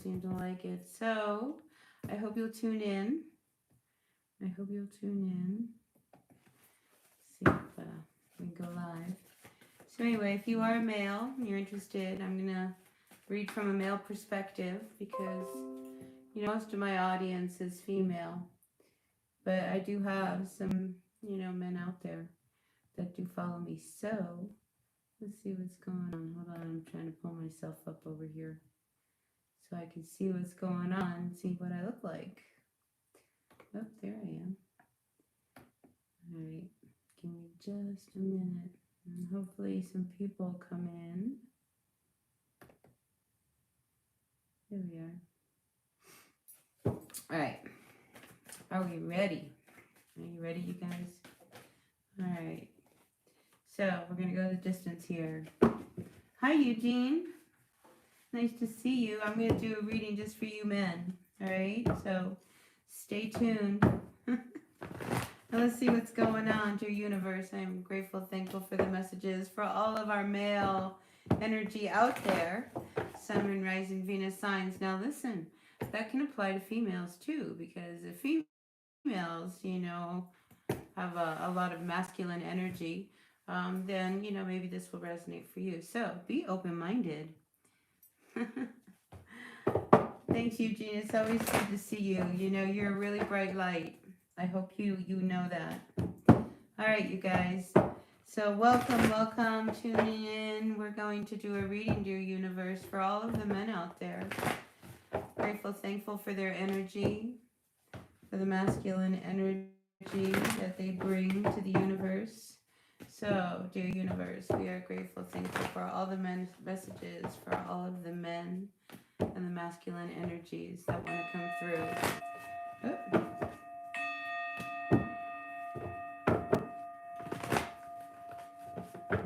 seem to like it. So I hope you'll tune in. I hope you'll tune in. See if we can go live. So anyway, if you are a male and you're interested, I'm going to read from a male perspective because, most of my audience is female. But I do have some, men out there that do follow me. So let's see what's going on. Hold on, I'm trying to pull myself up over here so I can see what's going on and see what I look like. Oh, there I am. All right, give me just a minute. And hopefully some people come in. There we are. All right. Are we ready? Are you ready, you guys? All right. So we're going to go the distance here. Hi, Eugene. Nice to see you. I'm going to do a reading just for you men. All right. So stay tuned. Now let's see what's going on, dear universe. I'm grateful, thankful for the messages for all of our male energy out there. Sun, Moon, Rising, Venus signs. Now listen, that can apply to females too, because if females, have a lot of masculine energy, then, maybe this will resonate for you. So be open-minded. Thanks, Eugene. It's always good to see you. You're a really bright light. I hope you know that. All right, you guys. So welcome, tuning in. We're going to do a reading, dear universe, for all of the men out there. Grateful, thankful for their energy, for the masculine energy that they bring to the universe. So, dear universe, we are grateful, thankful for all the men's messages, for all of the men and the masculine energies that want to come through. Oh.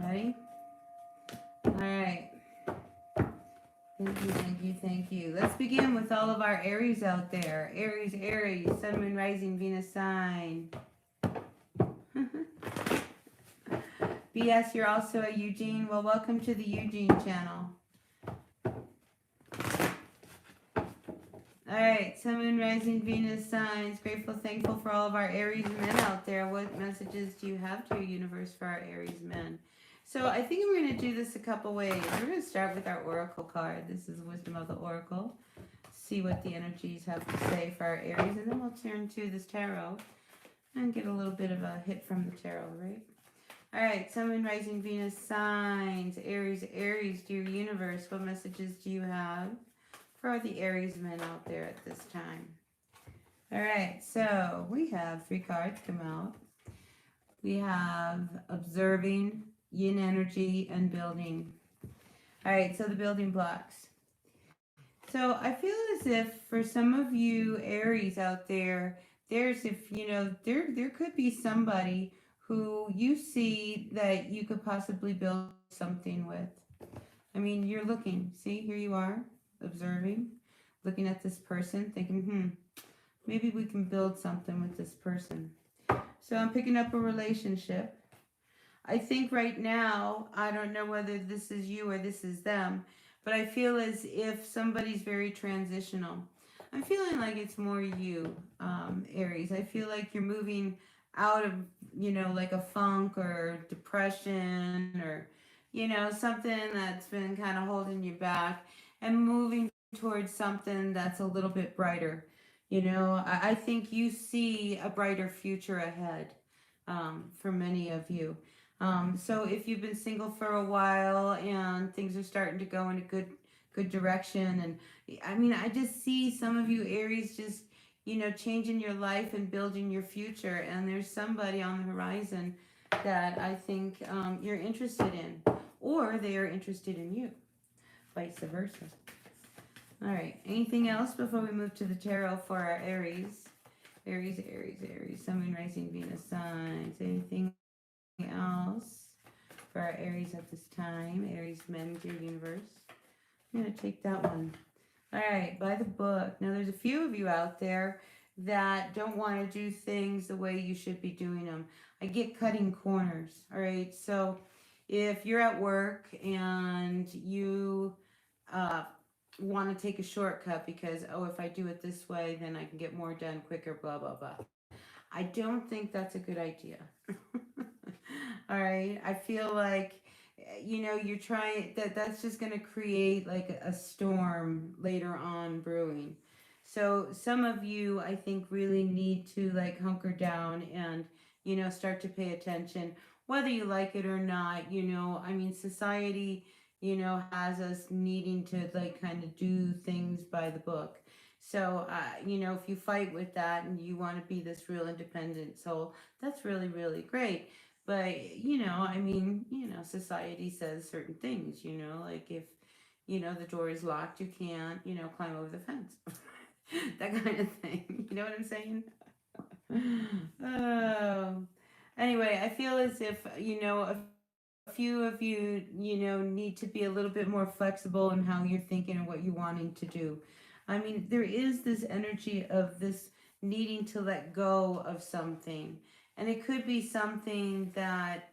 Ready? All right. Thank you. Let's begin with all of our Aries out there. Aries, Sun, Moon, Rising, Venus sign. BS, you're also a Eugene. Well, welcome to the Eugene channel. All right, Sun, Moon, Rising, Venus signs. Grateful, thankful for all of our Aries men out there. What messages do you have to your universe for our Aries men? So I think we're going to do this a couple ways. We're going to start with our Oracle card. This is Wisdom of the Oracle. See what the energies have to say for our Aries. And then we'll turn to this tarot and get a little bit of a hit from the tarot, right? All right, Sun, Moon, Rising, Venus signs. Aries, dear universe, what messages do you have for the Aries men out there at this time? All right, so we have 3 cards come out. We have observing, yin energy, and building. All right, so the building blocks. So I feel as if for some of you Aries out there, there could be somebody who you see that you could possibly build something with. I mean, you're looking, see, here you are, observing, looking at this person, thinking, maybe we can build something with this person. So I'm picking up a relationship. I think right now, I don't know whether this is you or this is them, but I feel as if somebody's very transitional. I'm feeling like it's more you, Aries. I feel like you're moving out of, like a funk or depression or, something that's been kind of holding you back and moving towards something that's a little bit brighter. I think you see a brighter future ahead for many of you. So if you've been single for a while and things are starting to go in a good direction, and I mean, I just see some of you Aries just, changing your life and building your future, and there's somebody on the horizon that I think you're interested in, or they are interested in you, vice versa. All right, anything else before we move to the tarot for our Aries? Aries, Sun, Moon, Rising, Venus signs. Anything else for our Aries at this time? Aries men, dear universe. I'm going to take that one. All right, by the book. Now, there's a few of you out there that don't want to do things the way you should be doing them. I get cutting corners, all right? So if you're at work and you want to take a shortcut because, oh, if I do it this way, then I can get more done quicker, blah, blah, blah. I don't think that's a good idea. All right. I feel like, you're trying that's just going to create like a storm later on brewing. So some of you, I think, really need to like hunker down and, start to pay attention, whether you like it or not. I mean, society, has us needing to like kind of do things by the book. So, if you fight with that and you want to be this real independent soul, that's really, really great. But, I mean, society says certain things, like if, the door is locked, you can't, climb over the fence. That kind of thing. You know what I'm saying? Oh. Anyway, I feel as if, a few of you, need to be a little bit more flexible in how you're thinking and what you're wanting to do. I mean, there is this energy of this needing to let go of something. And it could be something that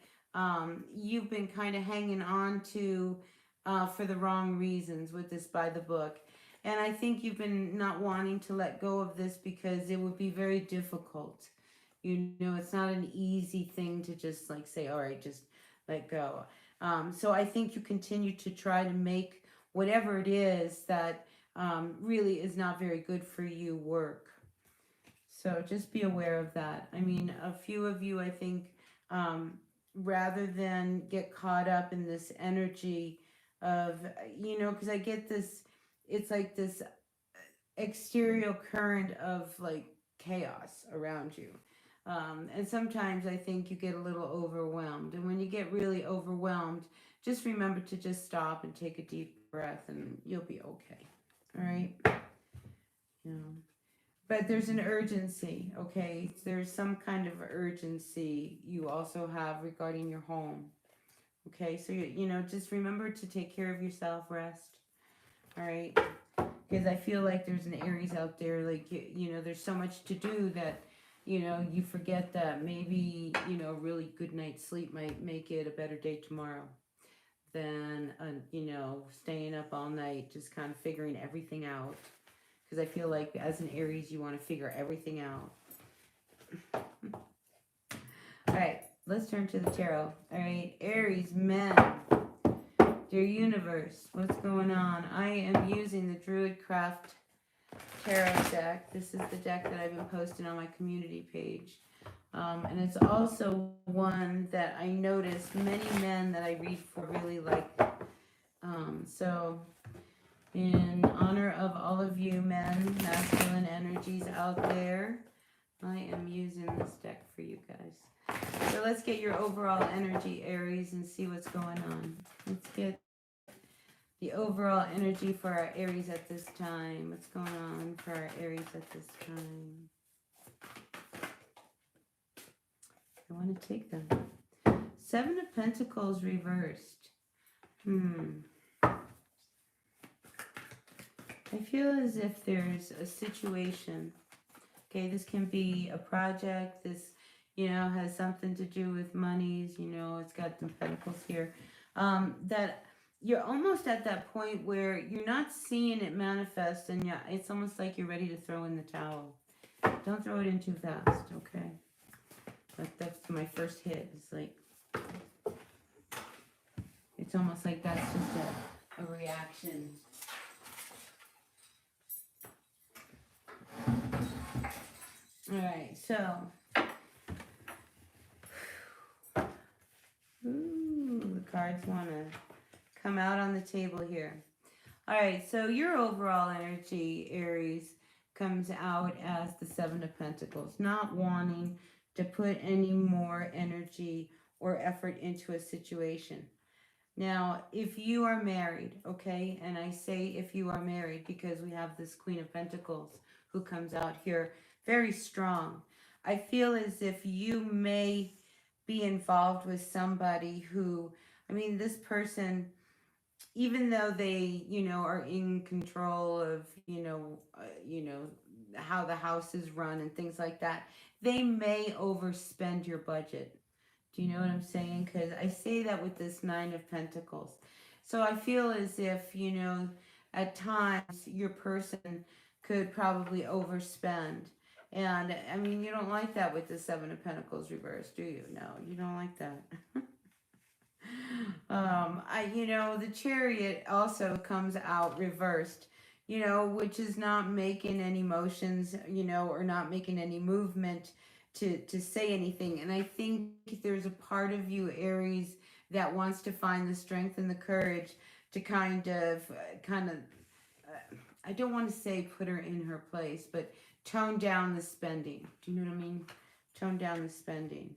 you've been kind of hanging on to for the wrong reasons with this by the book. And I think you've been not wanting to let go of this because it would be very difficult. It's not an easy thing to just like say, all right, just let go. So I think you continue to try to make whatever it is that really is not very good for you work. So just be aware of that. I mean, a few of you, I think, rather than get caught up in this energy of, because I get this, it's like this exterior current of like chaos around you. And sometimes I think you get a little overwhelmed. And when you get really overwhelmed, just remember to just stop and take a deep breath and you'll be okay. All right? But there's an urgency, okay? There's some kind of urgency you also have regarding your home. Okay, so, just remember to take care of yourself, rest. All right? Because I feel like there's an Aries out there, like, there's so much to do that, you forget that maybe, really good night's sleep might make it a better day tomorrow than, staying up all night just kind of figuring everything out. Because I feel like as an Aries, you want to figure everything out. All right, let's turn to the tarot. All right, Aries, men, dear universe, what's going on? I am using the Druidcraft Tarot deck. This is the deck that I've been posting on my community page. And it's also one that I noticed many men that I read for really like. So in honor of all of you men, masculine energies out there, I am using this deck for you guys. So let's get your overall energy, Aries, and see what's going on. Let's get the overall energy for our Aries at this time. What's going on for our Aries at this time? I want to take them. 7 of Pentacles reversed. I feel as if there's a situation. Okay, this can be a project. This, has something to do with monies. It's got some pentacles here. That you're almost at that point where you're not seeing it manifest, and it's almost like you're ready to throw in the towel. Don't throw it in too fast, okay? That's my first hit. It's like, it's almost like that's just a reaction. All right, so, the cards want to come out on the table here. All right, so your overall energy, Aries, comes out as the 7 of Pentacles, not wanting to put any more energy or effort into a situation. Now, if you are married, okay, and I say if you are married because we have this Queen of Pentacles who comes out here very strong. I feel as if you may be involved with somebody who, I mean, this person, even though they, are in control of, how the house is run and things like that, they may overspend your budget. Do you know what I'm saying? Because I say that with this 9 of Pentacles. So I feel as if, at times your person could probably overspend. And I mean, you don't like that with the Seven of Pentacles reversed, do you? No, you don't like that. The Chariot also comes out reversed, which is not making any motions, or not making any movement to say anything. And I think there's a part of you, Aries, that wants to find the strength and the courage to I don't want to say put her in her place, but tone down the spending. Do you know what I mean? Tone down the spending.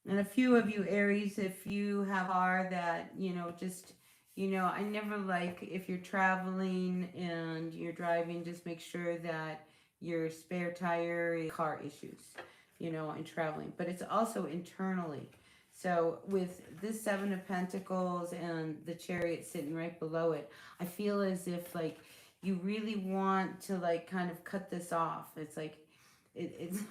And a few of you, Aries, if you have a car that, I never like, if you're traveling and you're driving, just make sure that your spare tire is car issues, and traveling. But it's also internally. So with this Seven of Pentacles and the Chariot sitting right below it, I feel as if, like, you really want to, like, kind of cut this off. It's like, it's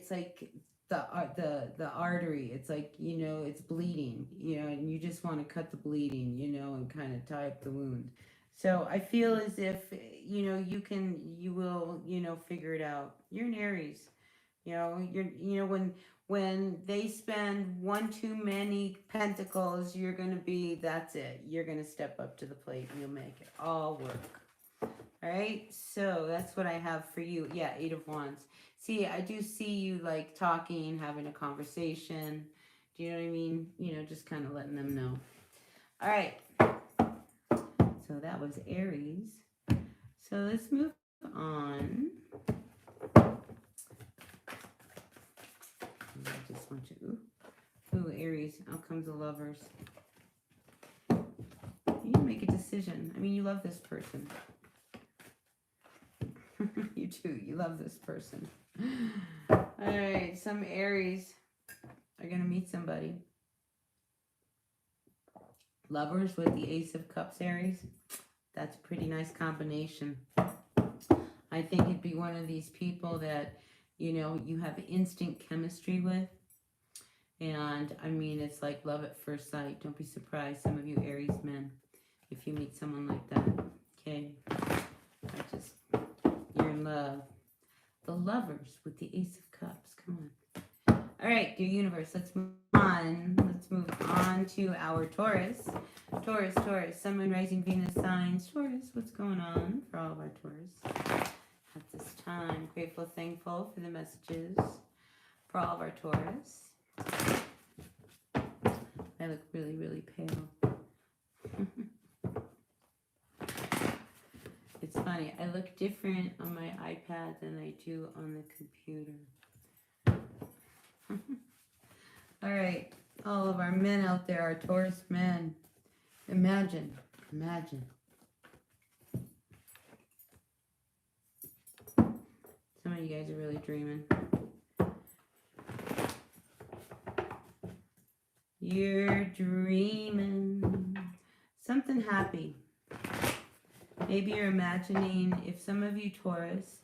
like the artery. It's like, it's bleeding, and you just want to cut the bleeding, and kind of tie up the wound. So I feel as if, you will, figure it out. You're an Aries. When they spend one too many pentacles, you're going to be, that's it. You're going to step up to the plate and you'll make it all work. All right. So that's what I have for you. Yeah. 8 of Wands. See, I do see you, like, talking, having a conversation. Do you know what I mean? Just kind of letting them know. All right. So that was Aries. So let's move on. I just want you. Ooh, Aries. Out comes the Lovers. You need to make a decision. I mean, you love this person. You do. You love this person. All right. Some Aries are going to meet somebody. Lovers with the Ace of Cups, Aries. That's a pretty nice combination. I think it'd be one of these people that, you have instant chemistry with. And, I mean, it's like love at first sight. Don't be surprised, some of you Aries men, if you meet someone like that. Okay? You're in love. The Lovers with the Ace of Cups. Come on. All right, dear universe, let's move on. Let's move on to our Taurus. Taurus, Sun, Moon, Rising, Venus signs. Taurus, what's going on for all of our Taurus at this time? Grateful, thankful for the messages for all of our Taurus. I look really, really pale. It's funny, I look different on my iPad than I do on the computer. All right, all of our men out there, our Taurus men, imagine. Some of you guys are really dreaming. You're dreaming something happy. Maybe you're imagining, if some of you Taurus,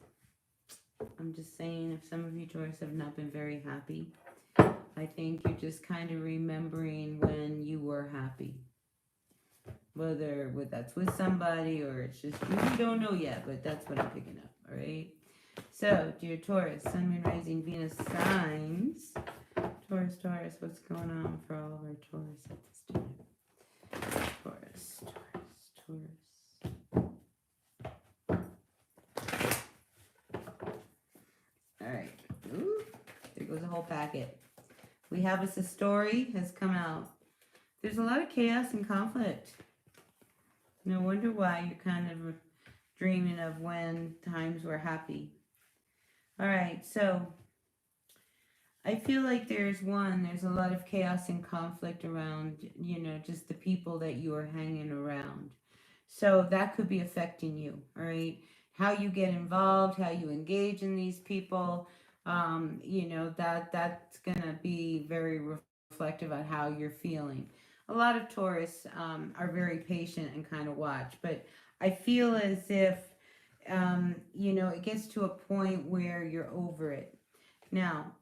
I'm just saying, if some of you Taurus have not been very happy, I think you're just kind of remembering when you were happy. Whether that's with somebody or it's just, you don't know yet, but that's what I'm picking up, all right? So, dear Taurus, Sun, Moon, Rising, Venus signs. Taurus, what's going on for all of our Taurus at this time? Taurus. All right. Ooh, there goes a whole packet. We have a story has come out. There's a lot of chaos and conflict. No wonder why you're kind of dreaming of when times were happy. All right, so I feel like there's a lot of chaos and conflict around, just the people that you are hanging around. So that could be affecting you, all right? How you get involved, how you engage in these people, that's going to be very reflective on how you're feeling. A lot of Taurus are very patient and kind of watch, but I feel as if, it gets to a point where you're over it. Now,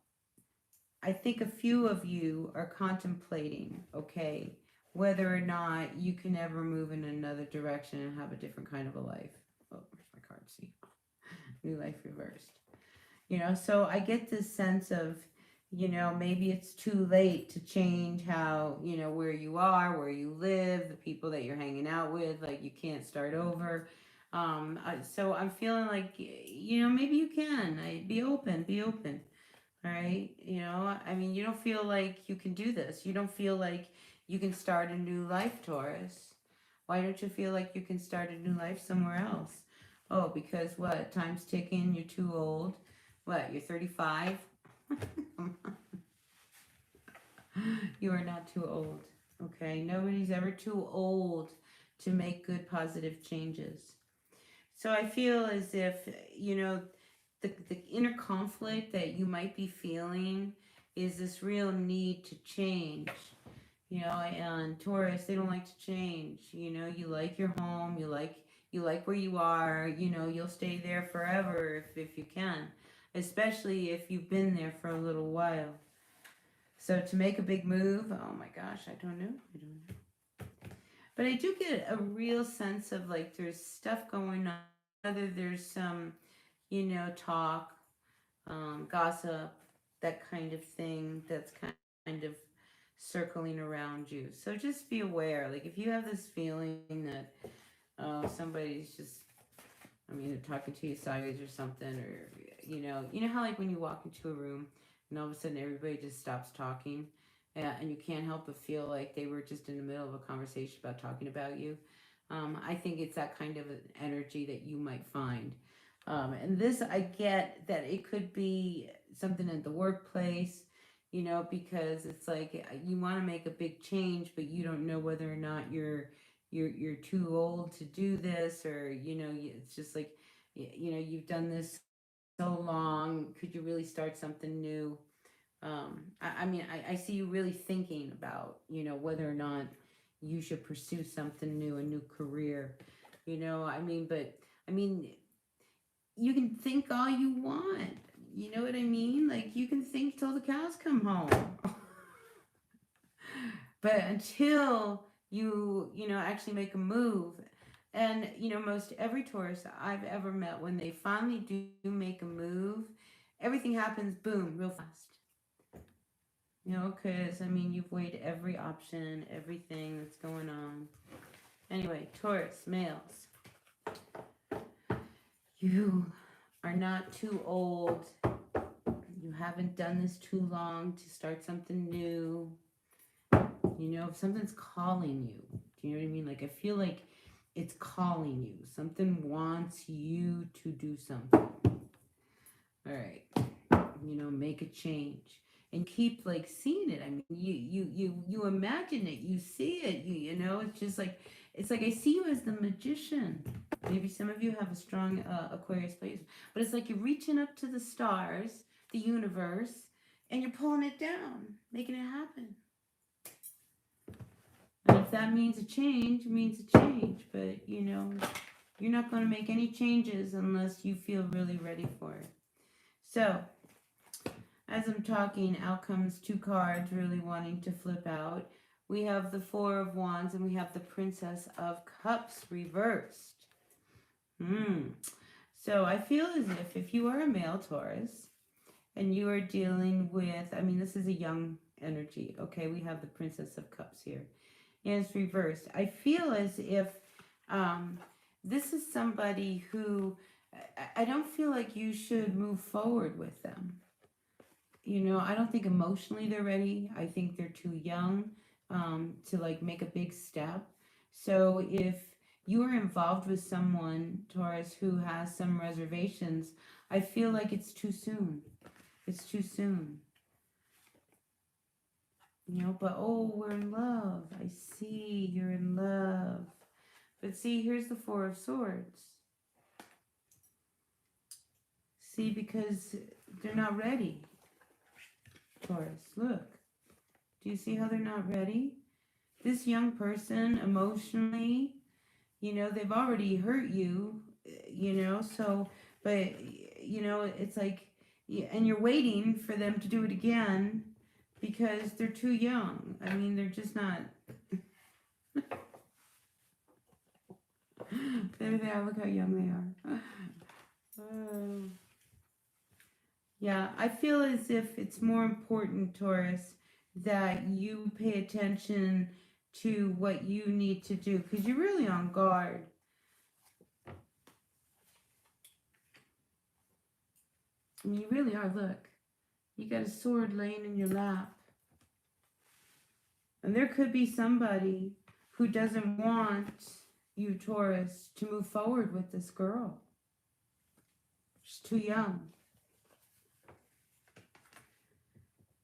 I think a few of you are contemplating, okay, whether or not you can ever move in another direction and have a different kind of a life. Oh, where's my card? See, new life reversed. You know, so I get this sense of, you know, maybe it's too late to change how, you know, where you are, where you live, the people that you're hanging out with, like you can't start over. So I'm feeling like, you know, maybe you can. Be open, be open. All right. You know, I mean, you don't feel like you can do this. You don't feel like you can start a new life, Taurus. Why don't you feel like you can start a new life somewhere else? Oh, because what? Time's ticking. You're too old. What? You're 35? You are not too old. Okay? Nobody's ever too old to make good, positive changes. So I feel as if, you know, the inner conflict that you might be feeling is this real need to change. You know, and Taurus, they don't like to change. You know, you like your home, you like where you are, you know, you'll stay there forever if you can, especially if you've been there for a little while. So to make a big move, oh my gosh, I don't know. But I do get a real sense of like there's stuff going on, whether there's some, you know, talk, gossip, that kind of thing that's kind of circling around you. So just be aware. Like if you have this feeling that somebody's just, I mean, they're talking to you sideways or something, or you know how like when you walk into a room and all of a sudden everybody just stops talking, and you can't help but feel like they were just in the middle of a conversation about talking about you. I think it's that kind of an energy that you might find. And this, I get that it could be something at the workplace, you know, because it's like you want to make a big change, but you don't know whether or not you're too old to do this, or you know, it's just like, you know, you've done this so long. Could you really start something new? I mean, I see you really thinking about, you know, whether or not you should pursue something new, a new career, you know. I mean, but I mean, you can think all you want. You know what I mean? Like you can think till the cows come home. But until you know, actually make a move, and you know, most every Taurus I've ever met, when they finally do make a move, everything happens boom real fast. You know, because I mean, you've weighed every option, everything that's going on. Anyway, Taurus males, you are not too old. You haven't done this too long to start something new. You know, if something's calling you, do you know what I mean? Like, I feel like it's calling you. Something wants you to do something. All right. You know, make a change. And keep, like, seeing it. I mean, you imagine it. You see it. You know, it's just like, it's like I see you as the magician. Maybe some of you have a strong Aquarius place. But it's like you're reaching up to the stars, the universe, and you're pulling it down, making it happen. And if that means a change, it means a change. But, you know, you're not going to make any changes unless you feel really ready for it. So, as I'm talking, out comes two cards really wanting to flip out. We have the Four of Wands and we have the Princess of Cups reversed. So I feel as if you are a male Taurus and you are dealing with, I mean, this is a young energy. Okay, we have the Princess of Cups here. And it's reversed. I feel as if this is somebody who, I don't feel like you should move forward with them. You know, I don't think emotionally they're ready. I think they're too young to like make a big step. So if you are involved with someone, Taurus, who has some reservations, I feel like it's too soon. It's too soon. You know, but oh, we're in love. I see you're in love. But see, here's the Four of Swords. See, because they're not ready. Taurus, look. Do you see how they're not ready? This young person, emotionally, you know, they've already hurt you, you know, so, but, you know, it's like, and you're waiting for them to do it again because they're too young. I mean, they're just not, There they are. Look how young they are. Oh. Yeah, I feel as if it's more important, Taurus, that you pay attention to what you need to do because you're really on guard. I mean, you really are. Look, you got a sword laying in your lap. And there could be somebody who doesn't want you, Taurus, to move forward with this girl. She's too young.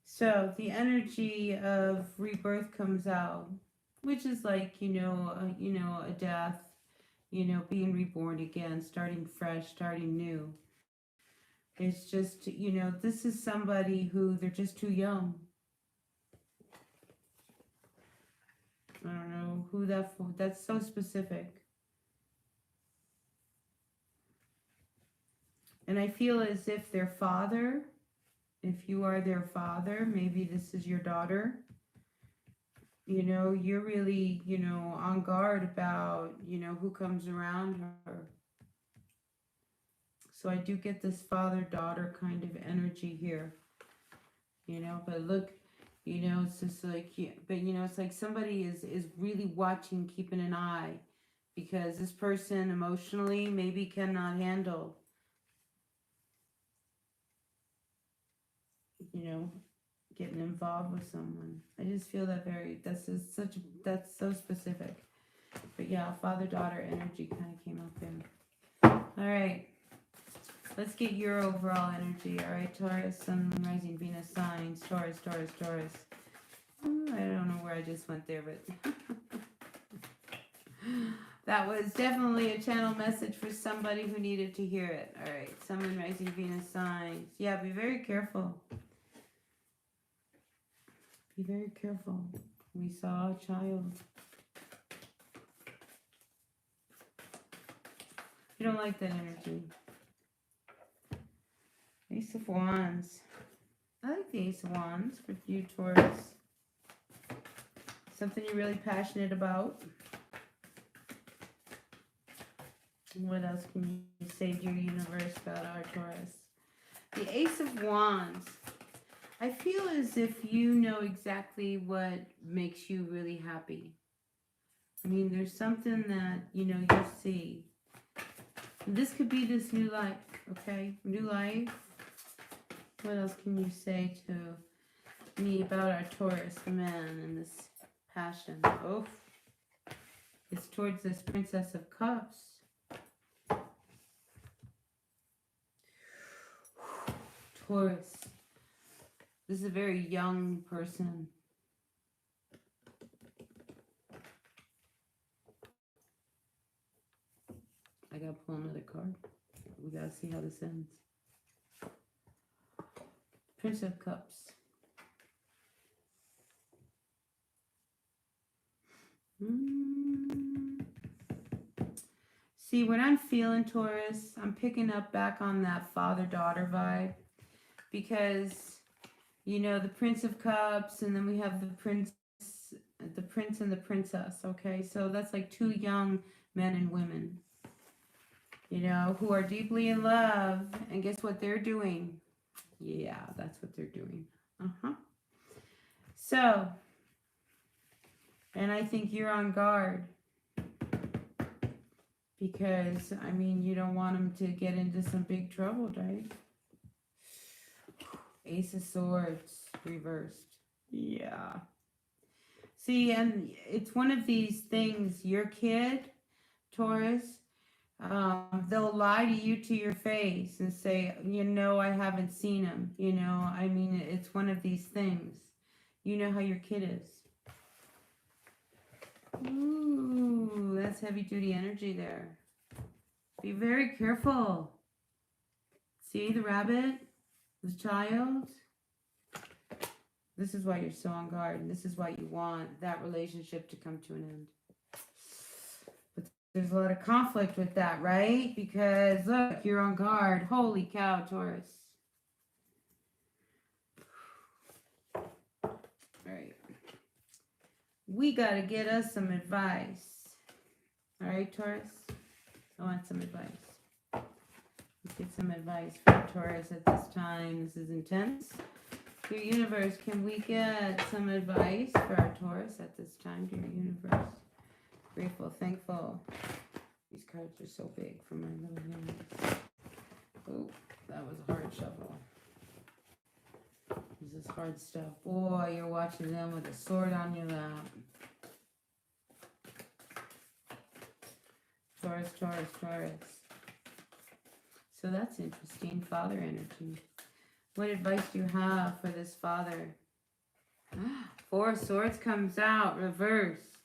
So the energy of rebirth comes out, which is like, a death, being reborn again, starting fresh, starting new. It's just, this is somebody who they're just too young. I don't know who that's so specific. And I feel as if their father, if you are their father, maybe this is your daughter, you're really, on guard about, who comes around her. So I do get this father-daughter kind of energy here, but look, it's just like, but it's like somebody is really watching, keeping an eye, because this person emotionally maybe cannot handle, getting involved with someone. I just feel that that's so specific. But yeah, father-daughter energy kind of came up there. All right. Let's get your overall energy. All right, Taurus, Sun, Moon, Rising, Venus, signs. Taurus, Taurus, Taurus. I don't know where I just went there, but that was definitely a channel message for somebody who needed to hear it. All right, Sun, Moon, Rising, Venus, signs. Yeah, be very careful. Be very careful. We saw a child. You don't like that energy. Ace of Wands. I like the Ace of Wands for you, Taurus. Something you're really passionate about. What else can you say to your universe about our Taurus? The Ace of Wands. I feel as if you know exactly what makes you really happy. I mean, there's something that, you see. This could be this new life, okay? New life. What else can you say to me about our Taurus man and this passion? Oh, it's towards this Princess of Cups. Taurus. This is a very young person. I gotta pull another card. We gotta see how this ends. Prince of Cups. See, when I'm feeling Taurus, I'm picking up back on that father-daughter vibe. Because, the Prince of Cups, and then we have the prince and the princess, okay? So that's like two young men and women, who are deeply in love. And guess what they're doing? Yeah, that's what they're doing. So, and I think you're on guard. Because, I mean, you don't want them to get into some big trouble, right? Ace of Swords reversed. Yeah. See, and it's one of these things, your kid, Taurus, they'll lie to you to your face and say, I haven't seen him. I mean, it's one of these things. You know how your kid is. Ooh, that's heavy duty energy there. Be very careful. See the rabbit? The child? This is why you're so on guard, and this is why you want that relationship to come to an end. But there's a lot of conflict with that, right? Because, look, you're on guard. Holy cow, Taurus. All right. We got to get us some advice. All right, Taurus? I want some advice. Let's get some advice for Taurus at this time. This is intense. Dear universe, can we get some advice for our Taurus at this time, dear universe? Grateful, thankful. These cards are so big for my little hands. Oh, that was a hard shuffle. This is hard stuff. Boy, you're watching them with a sword on your lap. Taurus, Taurus, Taurus. So that's interesting. Father energy. What advice do you have for this father? Four of Swords comes out, reversed.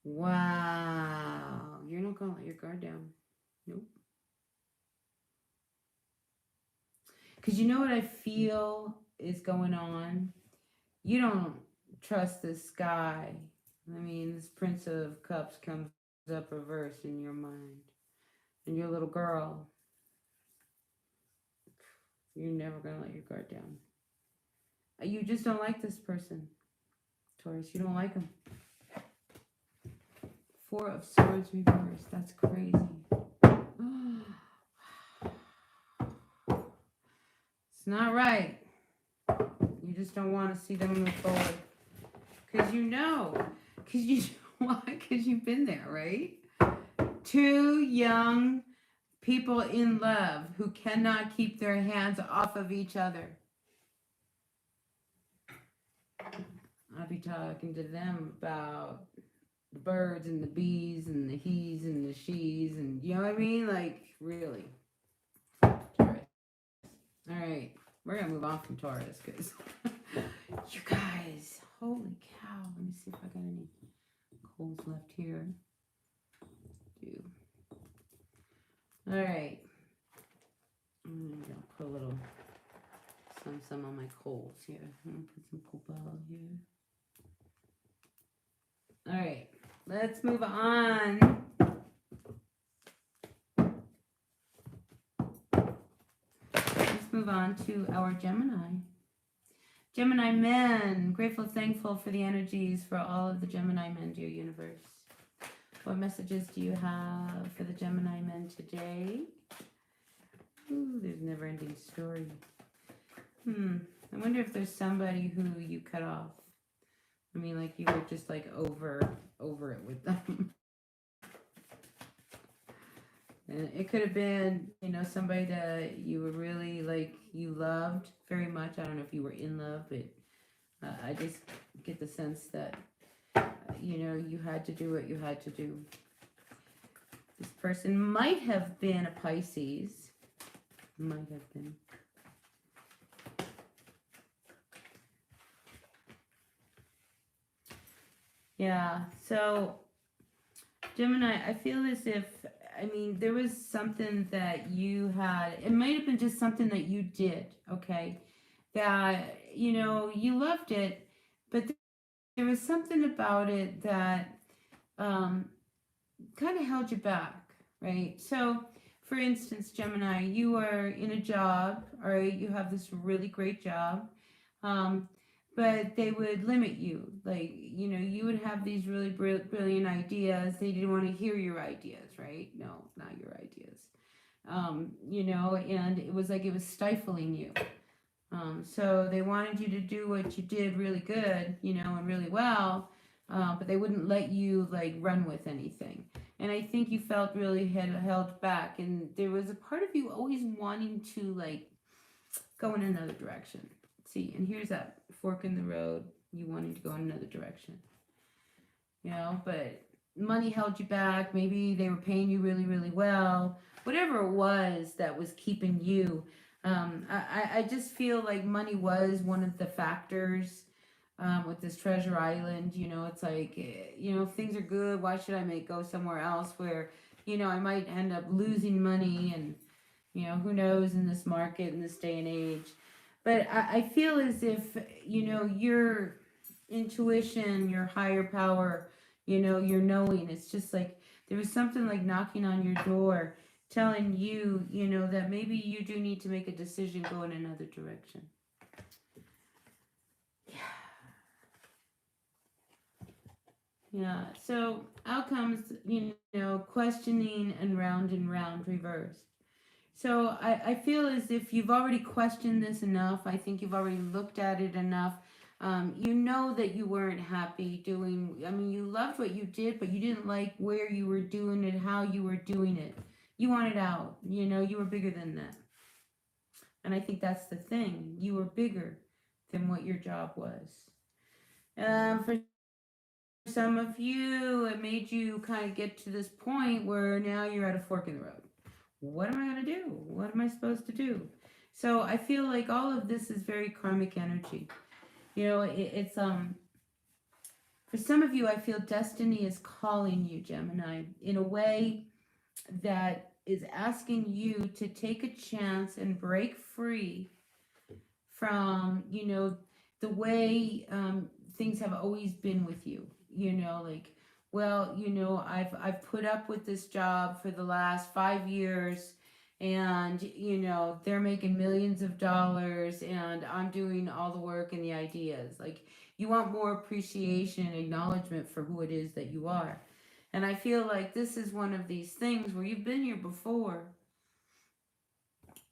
Wow. You're not going to let your guard down. Nope. Because you know what I feel is going on? You don't trust this guy. I mean, this Prince of Cups comes up reversed in your mind. And your little girl. You're never going to let your guard down. You just don't like this person. Taurus, you don't like him. Four of Swords reversed. That's crazy. It's not right. You just don't want to see them move forward. Because you know. Why? Because you've been there, right? Two young people in love who cannot keep their hands off of each other. I'll be talking to them about the birds and the bees and the he's and the she's and you know what I mean? Like, really. Taurus. All right. We're going to move on from Taurus because you guys, holy cow. Let me see if I got any coals left here. All right. I'm going to put a little some on my coals here. I'm going to put some copal here. All right. Let's move on. Let's move on to our Gemini. Gemini men. Grateful, thankful for the energies for all of the Gemini men, dear universe. What messages do you have for the Gemini men today? Ooh, there's a never-ending story. I wonder if there's somebody who you cut off. I mean, like you were just like over it with them. And it could have been, you know, somebody that you were really like, you loved very much. I don't know if you were in love, but I just get the sense that you know, you had to do what you had to do. This person might have been a Pisces. Might have been. Yeah, so Gemini, I feel as if, I mean, there was something that you had, it might have been just something that you did, okay? That, you know, you loved it, but there was something about it that kind of held you back, right? So, for instance, Gemini, you are in a job, all right? You have this really great job, but they would limit you. Like, you know, you would have these really brilliant ideas. They didn't want to hear your ideas, right? No, not your ideas. You know, and it was like it was stifling you. So they wanted you to do what you did really good, you know, and really well, but they wouldn't let you like run with anything. And I think you felt really held back, and there was a part of you always wanting to like go in another direction. See, and here's that fork in the road, you wanting to go in another direction, you know, but money held you back. Maybe they were paying you really, really well, whatever it was that was keeping you. I just feel like money was one of the factors with this treasure island. You know, it's like, you know, if things are good, why should I go somewhere else where, you know, I might end up losing money, and, you know, who knows in this market, in this day and age. But I feel as if, you know, your intuition, your higher power, you know, your knowing, it's just like there was something like knocking on your door telling you, you know, that maybe you do need to make a decision, go in another direction. Yeah. Yeah. So outcomes, questioning and round reversed. So I feel as if you've already questioned this enough. I think you've already looked at it enough. You know that you weren't happy doing, I mean, you loved what you did, but you didn't like where you were doing it, how you were doing it. You wanted out. You were bigger than that. And I think that's the thing. You were bigger than what your job was. For some of you, it made you kind of get to this point where now you're at a fork in the road. What am I going to do? What am I supposed to do? So I feel like all of this is very karmic energy. It's for some of you, I feel destiny is calling you, Gemini, in a way that is asking you to take a chance and break free from, the way things have always been with you. Like, well, I've put up with this job for the last 5 years, and they're making millions of dollars, and I'm doing all the work and the ideas. Like, you want more appreciation and acknowledgement for who it is that you are. And I feel like this is one of these things where you've been here before,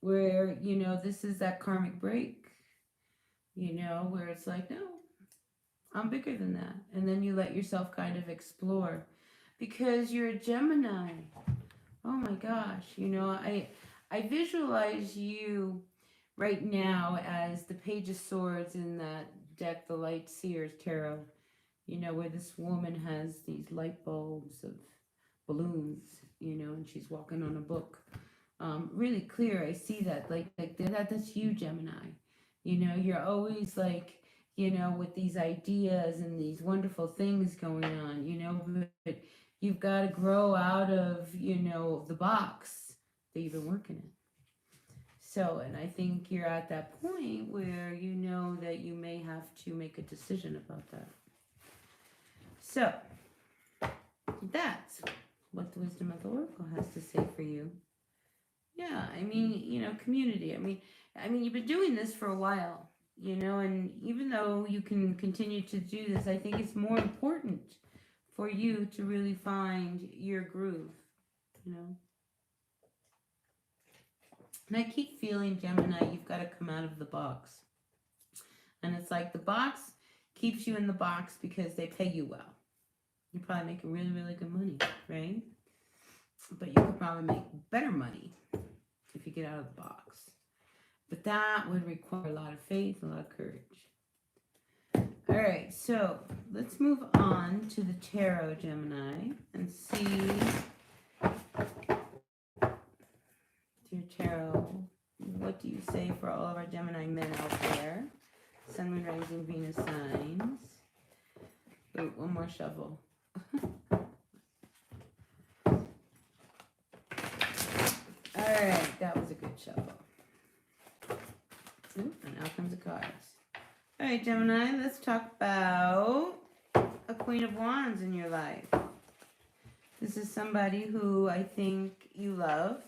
where this is that karmic break, where it's like, no, I'm bigger than that. And then you let yourself kind of explore because you're a Gemini. Oh my gosh. I visualize you right now as the Page of Swords in that deck, the Light Seers Tarot, where this woman has these light bulbs of balloons, and she's walking on a book. Really clear. I see that. Like that's you, Gemini. You're always like, with these ideas and these wonderful things going on, but you've got to grow out of, the box that you've been working in. So, and I think you're at that point where you know that you may have to make a decision about that. So, that's what the wisdom of the Oracle has to say for you. Yeah, I mean, community. I mean, you've been doing this for a while, and even though you can continue to do this, I think it's more important for you to really find your groove, And I keep feeling, Gemini, you've got to come out of the box. And it's like the box keeps you in the box because they pay you well. You're probably making really, really good money, right? But you could probably make better money if you get out of the box. But that would require a lot of faith, a lot of courage. All right, so let's move on to the tarot, Gemini, and see, dear tarot, what do you say for all of our Gemini men out there? Sun, Moon, Rising, Venus signs. Oh, one more shovel. All right, that was a good shovel. Ooh, and out comes the cards. All right, Gemini, let's talk about a Queen of Wands in your life. This is somebody who I think you love,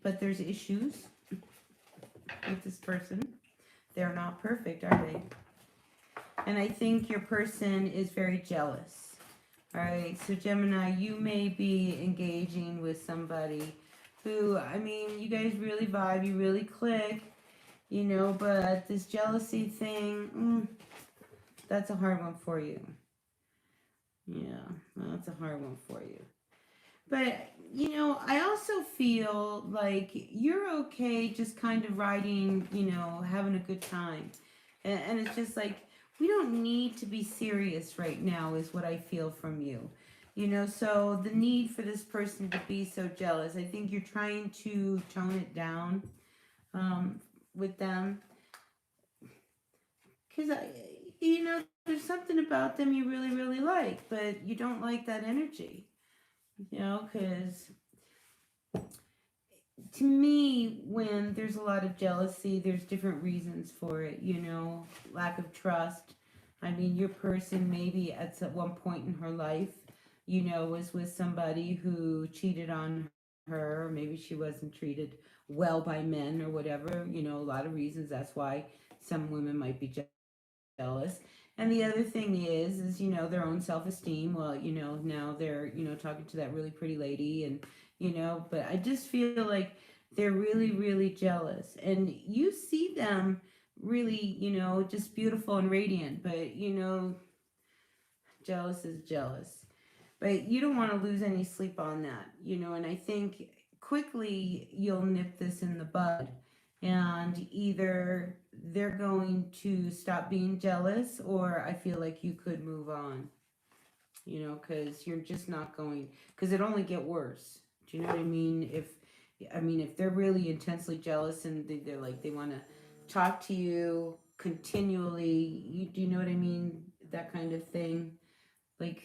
but there's issues with this person. They're not perfect, are they? And I think your person is very jealous. All right, so Gemini, you may be engaging with somebody who, I mean, you guys really vibe, you really click, but this jealousy thing, that's a hard one for you. Yeah, that's a hard one for you. But, I also feel like you're okay just kind of riding, having a good time. And it's just like, we don't need to be serious right now is what I feel from you. So the need for this person to be so jealous, I think you're trying to tone it down with them. Because, there's something about them you really, really like, but you don't like that energy. Because to me, when there's a lot of jealousy, there's different reasons for it, lack of trust. I mean, your person maybe at one point in her life, was with somebody who cheated on her, or maybe she wasn't treated well by men or whatever, a lot of reasons. That's why some women might be jealous. And the other thing is, you know, their own self-esteem. Well, you know, now they're, you know, talking to that really pretty lady and, you know, but I just feel like they're really, really jealous. And you see them really, you know, just beautiful and radiant, but, you know, jealous is jealous. But you don't want to lose any sleep on that, you know, and I think quickly you'll nip this in the bud. And either they're going to stop being jealous, or I feel like you could move on, you know, because you're just not going, because it only get worse. Do you know what I mean? If they're really intensely jealous and they're like, they want to talk to you continually, do you know what I mean? That kind of thing. Like,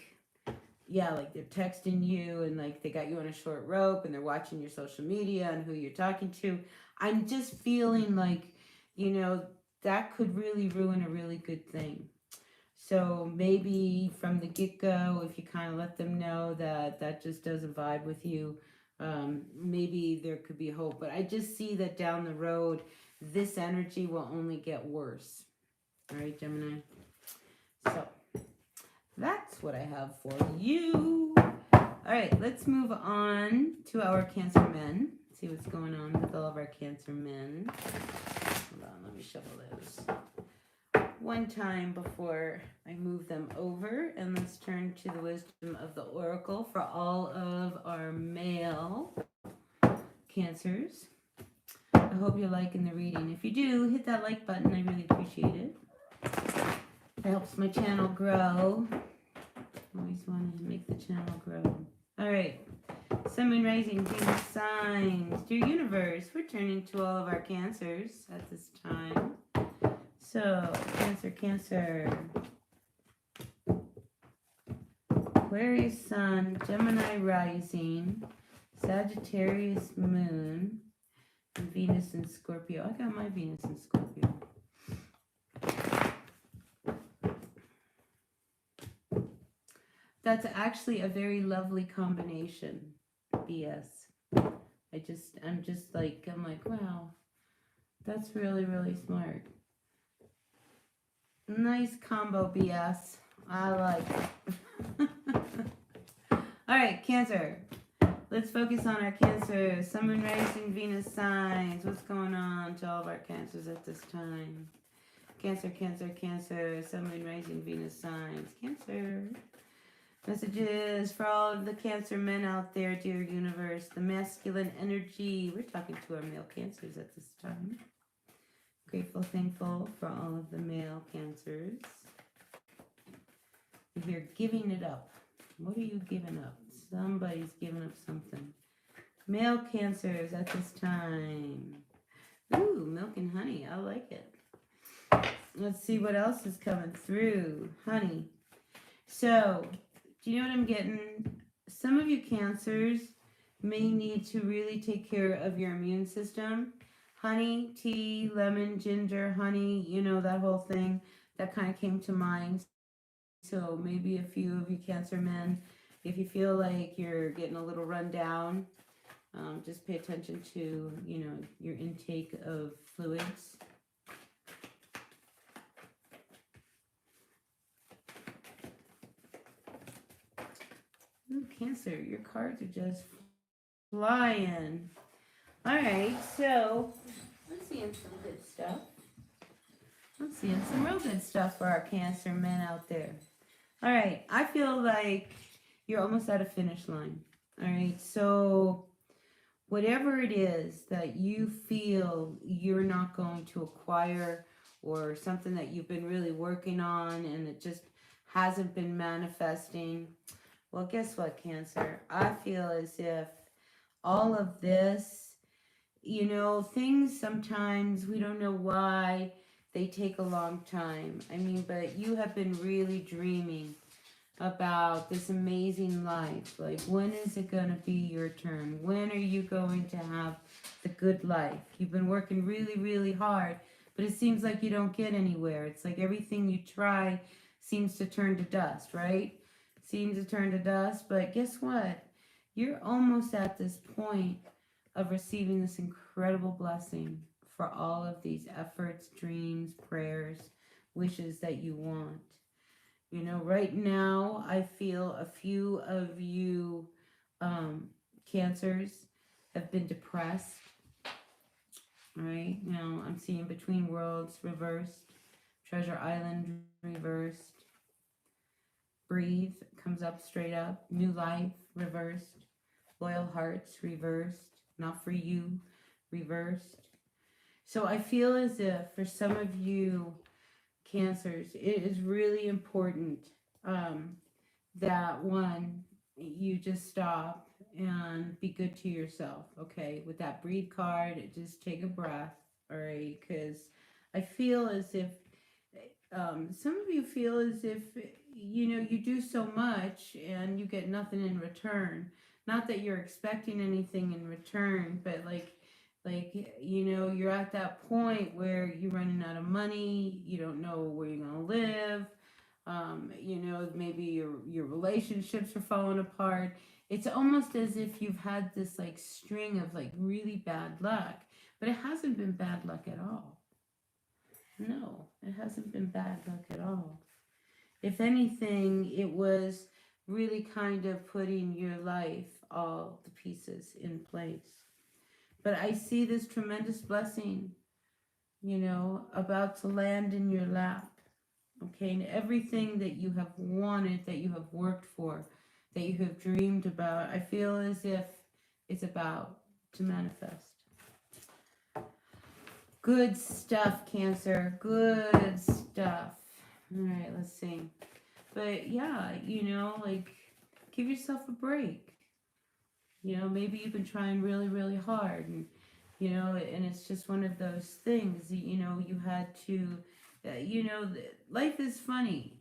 yeah, like they're texting you and like they got you on a short rope and they're watching your social media and who you're talking to. I'm just feeling like, you know, that could really ruin a really good thing. So maybe from the get-go, if you kind of let them know that that just doesn't vibe with you, maybe there could be hope. But I just see that down the road, this energy will only get worse. All right, Gemini. So that's what I have for you. All right, let's move on to our Cancer men. See what's going on with all of our Cancer men. Hold on, let me shuffle those one time before I move them over. And let's turn to the wisdom of the Oracle for all of our male Cancers. I hope you're liking the reading. If you do, hit that like button. I really appreciate it. It helps my channel grow. Always wanted to make the channel grow. All right. Sun, Moon, Rising, Venus signs. Dear universe, we're turning to all of our Cancers at this time. So, Cancer. Aquarius sun, Gemini rising, Sagittarius moon, and Venus in Scorpio. I got my Venus in Scorpio. That's actually a very lovely combination. BS. I'm like, wow, that's really, really smart. Nice combo, BS. I like it. All right, Cancer. Let's focus on our Cancer. Sun, Moon, Rising, Venus signs. What's going on to all of our Cancers at this time? Cancer, Sun, Moon, Rising, Venus signs. Cancer. Messages for all of the Cancer men out there, dear universe. The masculine energy. We're talking to our male Cancers at this time. Grateful, thankful for all of the male Cancers. You're giving it up. What are you giving up? Somebody's giving up something. Male Cancers at this time. Ooh, milk and honey. I like it. Let's see what else is coming through. Honey. So, do you know what I'm getting? Some of you Cancers may need to really take care of your immune system. Honey, tea, lemon, ginger, honey, you know, that whole thing. That kind of came to mind. So maybe a few of you Cancer men, if you feel like you're getting a little run down, just pay attention to, you know, your intake of fluids. Ooh, Cancer, your cards are just flying. All right, so I'm seeing some good stuff. I'm seeing some real good stuff for our Cancer men out there. All right, I feel like you're almost at a finish line. All right, so whatever it is that you feel you're not going to acquire, or something that you've been really working on and it just hasn't been manifesting, well, guess what, Cancer? I feel as if all of this, you know, things sometimes we don't know why they take a long time. I mean, but you have been really dreaming about this amazing life. Like, when is it going to be your turn? When are you going to have the good life? You've been working really, really hard, but it seems like you don't get anywhere. It's like everything you try seems to turn to dust, right? Seems to turn to dust, but guess what? You're almost at this point of receiving this incredible blessing for all of these efforts, dreams, prayers, wishes that you want. You know, right now, I feel a few of you Cancers have been depressed. Right now, I'm seeing Between Worlds reversed, Treasure Island reversed, Breathe comes up straight up, New Life reversed, Loyal Hearts reversed, Not For You reversed. So I feel as if for some of you Cancers, it is really important that one, you just stop and be good to yourself, okay? With that breathe card, just take a breath, all right? Because I feel as if some of you feel as if, you know, you do so much and you get nothing in return. Not that you're expecting anything in return, but you know, you're at that point where you're running out of money, you don't know where you're going to live. You know, maybe your relationships are falling apart. It's almost as if you've had this like string of like really bad luck, but it hasn't been bad luck at all. No, it hasn't been bad luck at all. If anything, it was really kind of putting your life, all the pieces in place. But I see this tremendous blessing, you know, about to land in your lap. Okay, and everything that you have wanted, that you have worked for, that you have dreamed about, I feel as if it's about to manifest. Good stuff, Cancer. Good stuff. All right, let's see. But yeah, you know, like, give yourself a break. You know, maybe you've been trying really, really hard, and you know, and it's just one of those things. You know, you had to. You know, life is funny.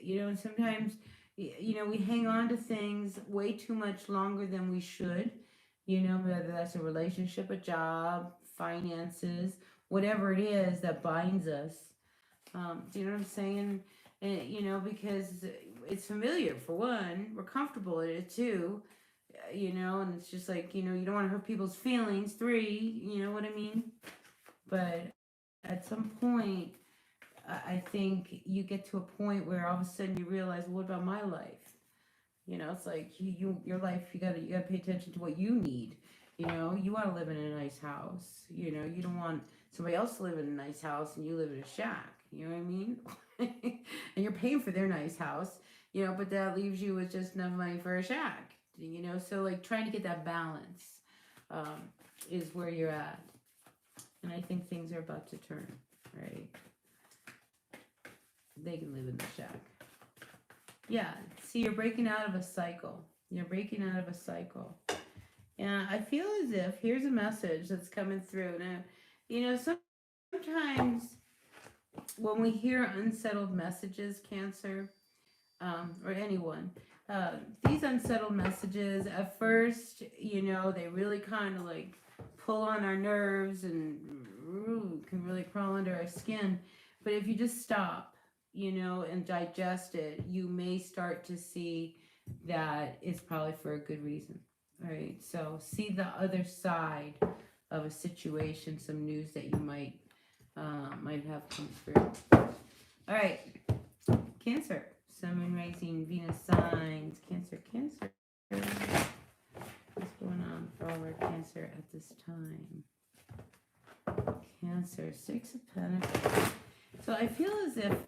You know, and sometimes, you know, we hang on to things way too much longer than we should. You know, whether that's a relationship, a job, finances, whatever it is that binds us. Do you know what I'm saying? And, you know, because it's familiar, for one. We're comfortable in it, too. You know, and it's just like, you know, you don't want to hurt people's feelings. 3, you know what I mean? But at some point, I think you get to a point where all of a sudden you realize, well, what about my life? You know, it's like your life. You gotta pay attention to what you need. You know, you want to live in a nice house. You know, you don't want somebody else to live in a nice house and you live in a shack. You know what I mean? And you're paying for their nice house. You know, but that leaves you with just enough money for a shack. You know, so like trying to get that balance is where you're at. And I think things are about to turn, right? They can live in the shack. Yeah, see, you're breaking out of a cycle. You're breaking out of a cycle. And I feel as if, here's a message that's coming through. Now, you know, sometimes when we hear unsettled messages, Cancer, or anyone, these unsettled messages, at first, you know, they really kind of like pull on our nerves and can really crawl under our skin. But if you just stop, you know, and digest it, you may start to see that it's probably for a good reason. All right. So see the other side of a situation, some news that you might have come through. All right. Cancer. Sun, Moon, Rising, Venus signs. Cancer. What's going on for all our Cancer at this time? Cancer. 6 of Pentacles. So I feel as if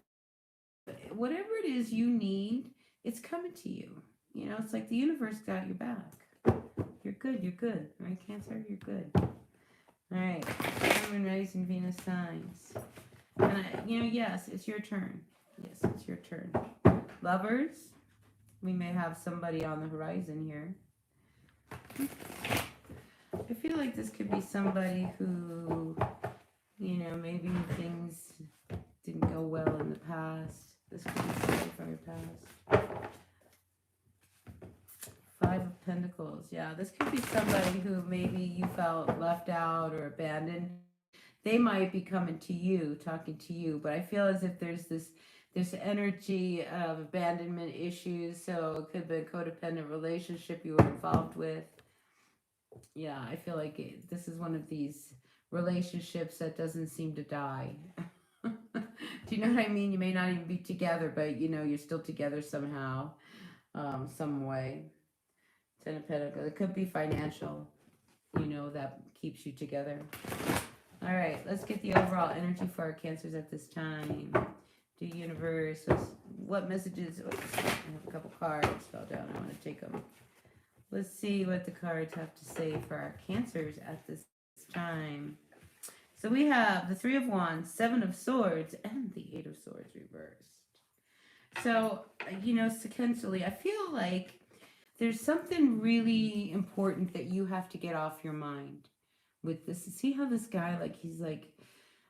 whatever it is you need, it's coming to you. You know, it's like the universe got your back. You're good. Right, Cancer? You're good. All right. Sun, Rising, Venus signs. And you know, yes, it's your turn. Yes, it's your turn. Lovers, we may have somebody on the horizon here. I feel like this could be somebody who, you know, maybe things didn't go well in the past. This could be somebody from your past. 5 of Pentacles. Yeah, this could be somebody who maybe you felt left out or abandoned. They might be coming to you, talking to you, but I feel as if there's this energy of abandonment issues. So it could be a codependent relationship you were involved with. Yeah, I feel like this is one of these relationships that doesn't seem to die. Do you know what I mean? You may not even be together, but you know, you're still together somehow, some way. Ten of Pentacles. It could be financial, you know, that keeps you together. All right, let's get the overall energy for our Cancers at this time. The universe, what messages? Oops, I have a couple cards fell down. I want to take them. Let's see what the cards have to say for our Cancers at this time. So we have the Three of Wands, Seven of Swords, and the Eight of Swords reversed. So, you know, sequentially, I feel like there's something really important that you have to get off your mind with this. See how this guy, like, he's like,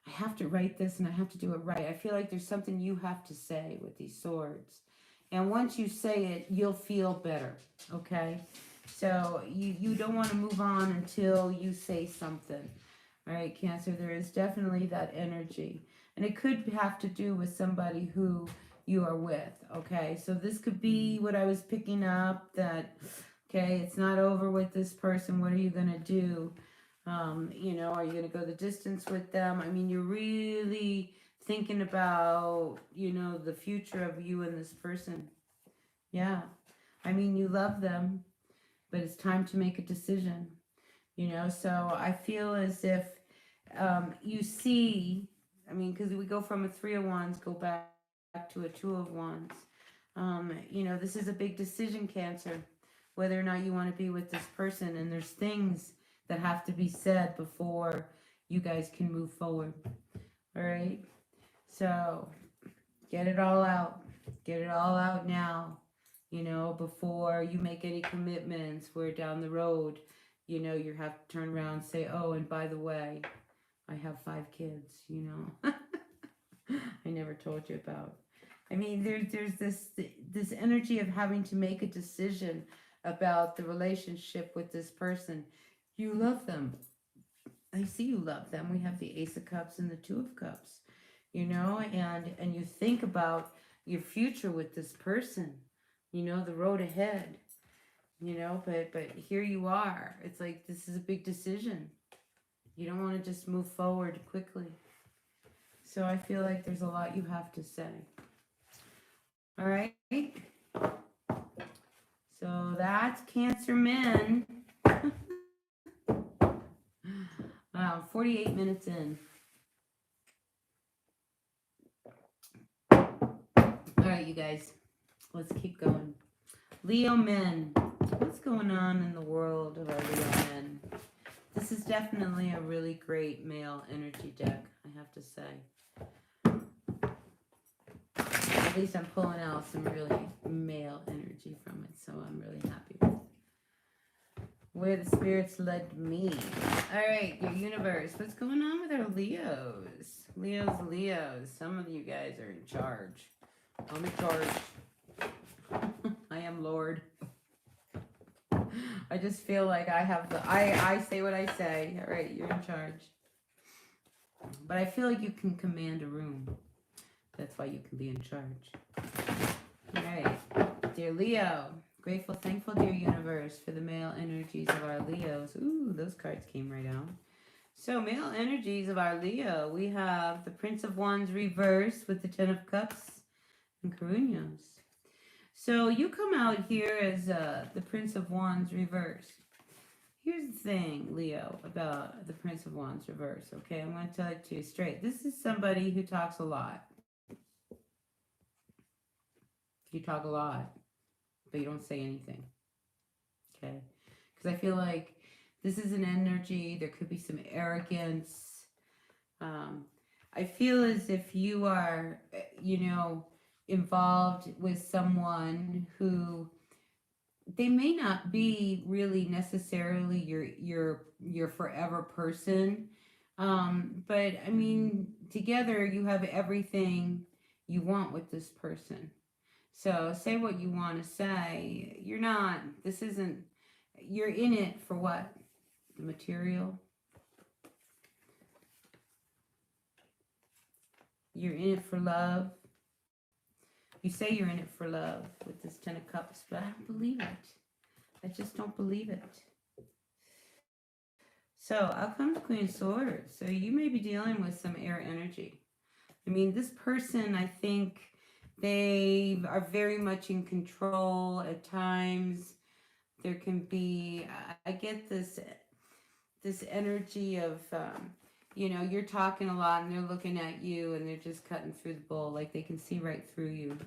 I have to write this and I have to do it right. I feel like there's something you have to say with these swords. And once you say it, you'll feel better, okay? So you don't want to move on until you say something. All right, Cancer, there is definitely that energy. And it could have to do with somebody who you are with, okay? So this could be what I was picking up, that, okay, it's not over with this person. What are you going to do? You know, are you going to go the distance with them? I mean, you're really thinking about, you know, the future of you and this person. Yeah. I mean, you love them, but it's time to make a decision, you know? So I feel as if you see, I mean, because we go from a Three of Wands, go back to a Two of Wands. You know, this is a big decision, Cancer, whether or not you want to be with this person. And there's things that have to be said before you guys can move forward. All right? So get it all out. Get it all out now, you know, before you make any commitments where down the road, you know, you have to turn around and say, oh, and by the way, I have 5 kids, you know. I never told you about. I mean, there's this energy of having to make a decision about the relationship with this person. You love them. I see you love them. We have the Ace of Cups and the Two of Cups, you know, and you think about your future with this person, you know, the road ahead, you know, but here you are. It's like, this is a big decision. You don't want to just move forward quickly. So I feel like there's a lot you have to say. All right. So that's Cancer men. Wow, 48 minutes in. All right, you guys. Let's keep going. Leo men. What's going on in the world of our Leo men? This is definitely a really great male energy deck, I have to say. At least I'm pulling out some really male energy from it, so I'm really happy with it. Where the spirits led me. All right, your universe. What's going on with our Leos? Leos. Some of you guys are in charge. I'm in charge. I am Lord. I just feel like I have the... I say what I say. All right, you're in charge. But I feel like you can command a room. That's why you can be in charge. All right. Dear Leo, grateful, thankful, dear universe, for the male energies of our Leos. Ooh, those cards came right out. So, male energies of our Leo. We have the Prince of Wands reversed with the Ten of Cups and Caruños. So, you come out here as the Prince of Wands reversed. Here's the thing, Leo, about the Prince of Wands reverse, okay? I'm going to tell it to you straight. This is somebody who talks a lot. You talk a lot, but you don't say anything, okay? Because I feel like this is an energy. There could be some arrogance. I feel as if you are, you know, involved with someone who... they may not be really necessarily your forever person, but I mean, together you have everything you want with this person. So say what you want to say. You're not... this isn't... you're in it for what? The material. You're in it for love. You say you're in it for love with this Ten of Cups, but I don't believe it. I just don't believe it. So, out comes Queen of Swords. So you may be dealing with some air energy. I mean, this person, I think they are very much in control at times. There can be, I get this energy of, you know, you're talking a lot and they're looking at you and they're just cutting through the bull, like they can see right through you.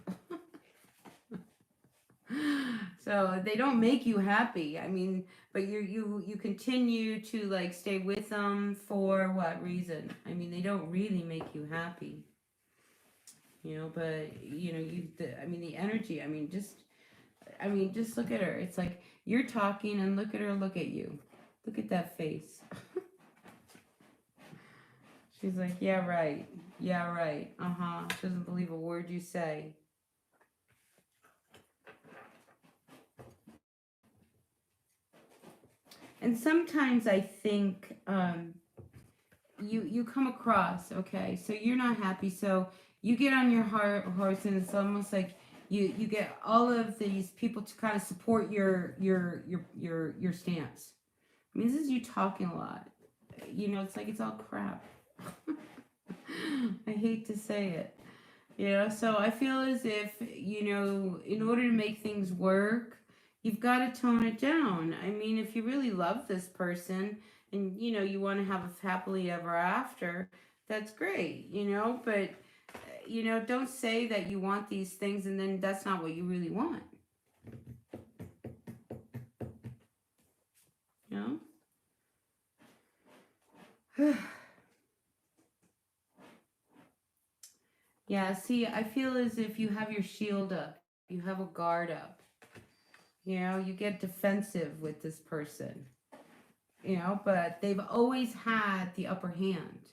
So they don't make you happy. I mean, but you continue to like stay with them for what reason? I mean, they don't really make you happy, you know. But you know, I mean, the energy. I mean, just look at her. It's like you're talking and look at her. Look at you. Look at that face. She's like, yeah, right. Yeah, right. She doesn't believe a word you say. And sometimes I think you come across, okay, so you're not happy, so you get on your horse and it's almost like you get all of these people to kind of support your stance. I mean, this is you talking a lot. You know, it's like it's all crap. I hate to say it. You know, so I feel as if, you know, in order to make things work, you've got to tone it down. I mean, if you really love this person and, you know, you want to have a happily ever after, that's great, you know, but, you know, don't say that you want these things and then that's not what you really want. You know? Yeah, see, I feel as if you have your shield up, you have a guard up. You know, you get defensive with this person. You know, but they've always had the upper hand.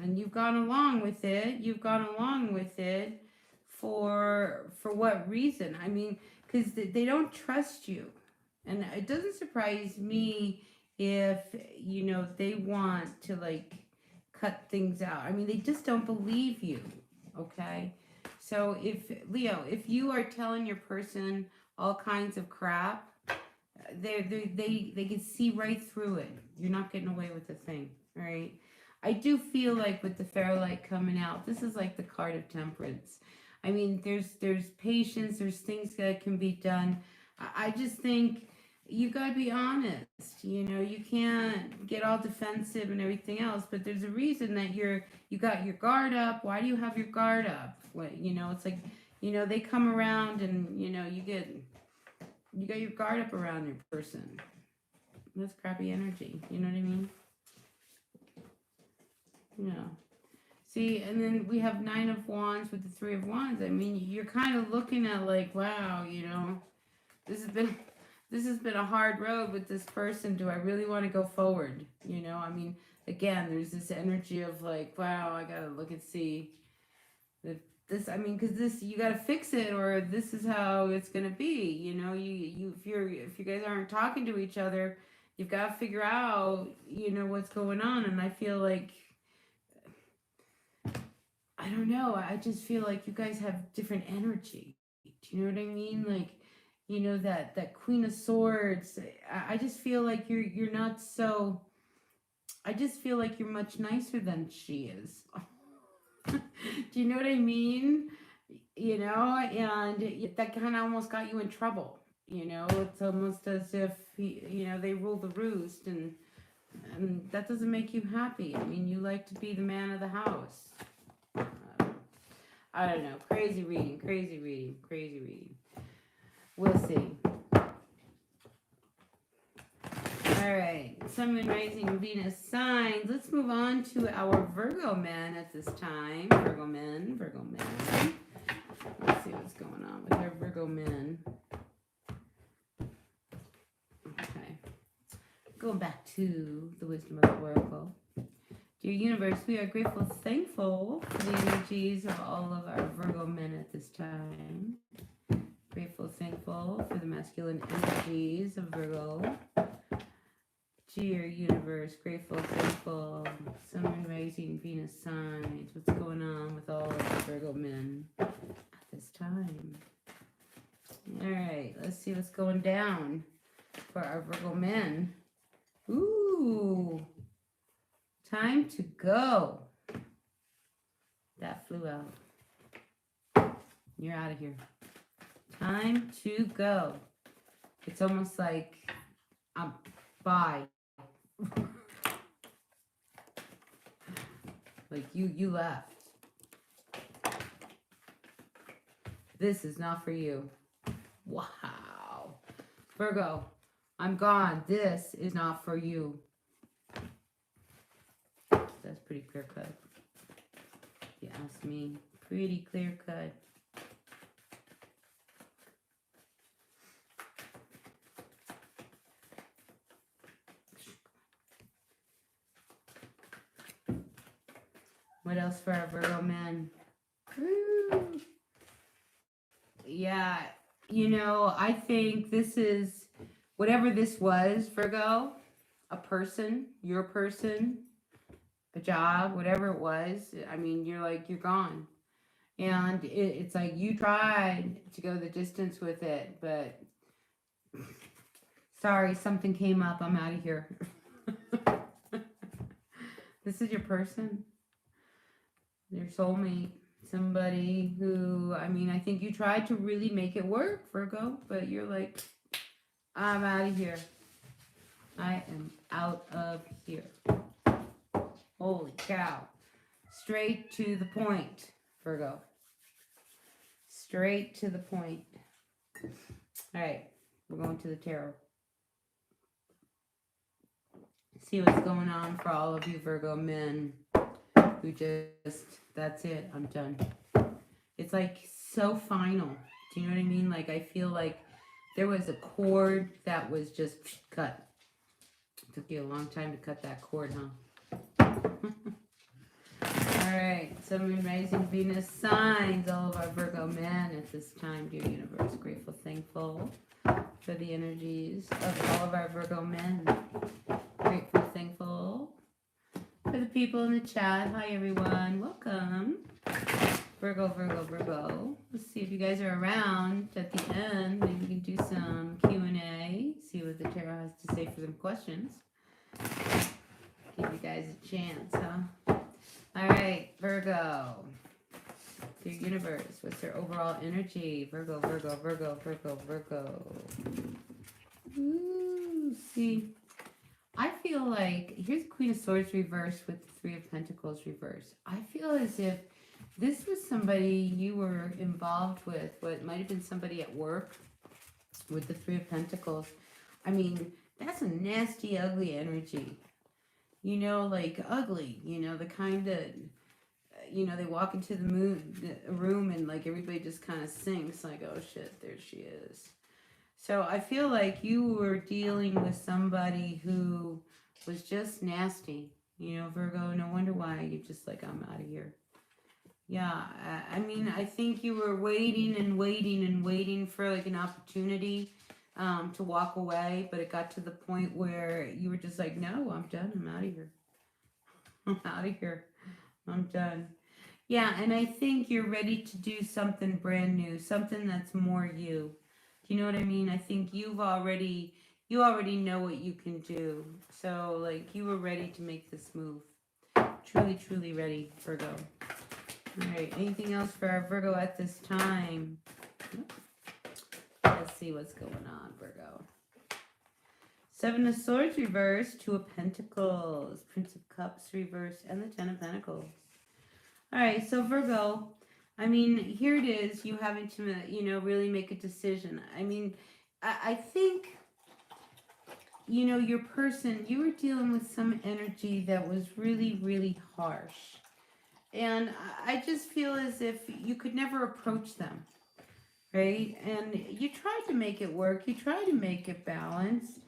And you've gone along with it. You've gone along with it for what reason? I mean, because they don't trust you. And it doesn't surprise me if, you know, they want to like cut things out. I mean, they just don't believe you, okay? So if, Leo, if you are telling your person all kinds of crap, they can see right through it. You're not getting away with a thing, right? I do feel like with the Fairlight coming out, this is like the card of temperance. I mean, there's patience, there's things that can be done. I just think you gotta be honest. You know, you can't get all defensive and everything else. But there's a reason that you got your guard up. Why do you have your guard up? What, you know, it's like, you know, they come around and you know you got your guard up around your person. That's crappy energy. You know what I mean? Yeah. See, and then we have 9 of Wands with the 3 of Wands. I mean, you're kind of looking at like, wow, you know, this has been a hard road with this person. Do I really want to go forward? You know, I mean, again, there's this energy of like, wow, I gotta look and see this. I mean, because this, you gotta fix it, or this is how it's gonna be. You know, if you guys aren't talking to each other, you've got to figure out, you know, what's going on. And I feel like, I don't know. I just feel like you guys have different energy. Do you know what I mean? Like, you know, that Queen of Swords. I just feel like you're not so. I just feel like you're much nicer than she is. Do you know what I mean? You know, and that kind of almost got you in trouble. You know, it's almost as if you know, they rule the roost, and that doesn't make you happy. I mean, you like to be the man of the house. I don't know. Crazy reading. We'll see. All right. Sun, Moon, Rising, Venus signs. Let's move on to our Virgo men at this time. Virgo men. Let's see what's going on with our Virgo men. Okay. Going back to the Wisdom of the Oracle. Dear Universe, we are grateful, thankful for the energies of all of our Virgo men at this time. Grateful, thankful for the masculine energies of Virgo. Dear Universe, grateful, thankful. Sun, Moon, Rising, Venus signs. What's going on with all of the Virgo men at this time? All right, let's see what's going down for our Virgo men. Ooh. Time to go. That flew out. You're out of here. Time to go. It's almost like I'm bye. Like you left. This is not for you. Wow. Virgo, I'm gone. This is not for you. That's pretty clear cut. If you ask me. Pretty clear cut. What else for our Virgo men? Woo. Yeah, you know, I think this is, whatever this was, Virgo, a person, your person, a job, whatever it was, I mean, you're gone. And it's like you tried to go the distance with it, but sorry, something came up. I'm out of here. This is your person, your soulmate, somebody who, I mean, I think you tried to really make it work, Virgo, but you're like, I'm out of here. I am out of here. Holy cow. Straight to the point, Virgo. Straight to the point. All right, we're going to the tarot. See what's going on for all of you Virgo men who just, that's it, I'm done. It's like so final. Do you know what I mean? Like I feel like there was a cord that was just cut. It took you a long time to cut that cord, huh? All right, Sun, Moon, Rising, Venus signs, all of our Virgo men at this time, dear universe, grateful, thankful for the energies of all of our Virgo men. Grateful, thankful for the people in the chat. Hi, everyone. Welcome. Virgo, Virgo, Virgo. Let's see if you guys are around at the end. Maybe we can do some Q&A. See what the tarot has to say for them questions. Give you guys a chance, huh? All right, Virgo. Your universe. What's their overall energy? Virgo, Virgo, Virgo, Virgo, Virgo. Ooh, see. I feel like, here's Queen of Swords reversed with the Three of Pentacles reversed. I feel as if this was somebody you were involved with, what might have been somebody at work with the Three of Pentacles. I mean, that's a nasty, ugly energy. You know, like ugly, you know, the kind that, you know, they walk into the room and like everybody just kind of sinks like, oh shit, there she is. So I feel like you were dealing with somebody who was just nasty. You know, Virgo, no wonder why you're just like, I'm out of here. Yeah, I mean, I think you were waiting and waiting and waiting for like an opportunity to walk away. But it got to the point where you were just like, no, I'm done. I'm out of here. I'm out of here. I'm done. Yeah, and I think you're ready to do something brand new, something that's more you. Do you know what I mean? I think you already know what you can do. So like you were ready to make this move. Truly, truly ready, Virgo. All right, anything else for our Virgo at this time? Let's see what's going on, Virgo. Seven of Swords reversed, Two of Pentacles, Prince of Cups reversed, and the Ten of Pentacles. All right, so Virgo, I mean, here it is, you having to, you know, really make a decision. I mean, I think, you know, your person, you were dealing with some energy that was really, really harsh. And I just feel as if you could never approach them, right? And you tried to make it work, you tried to make it balance,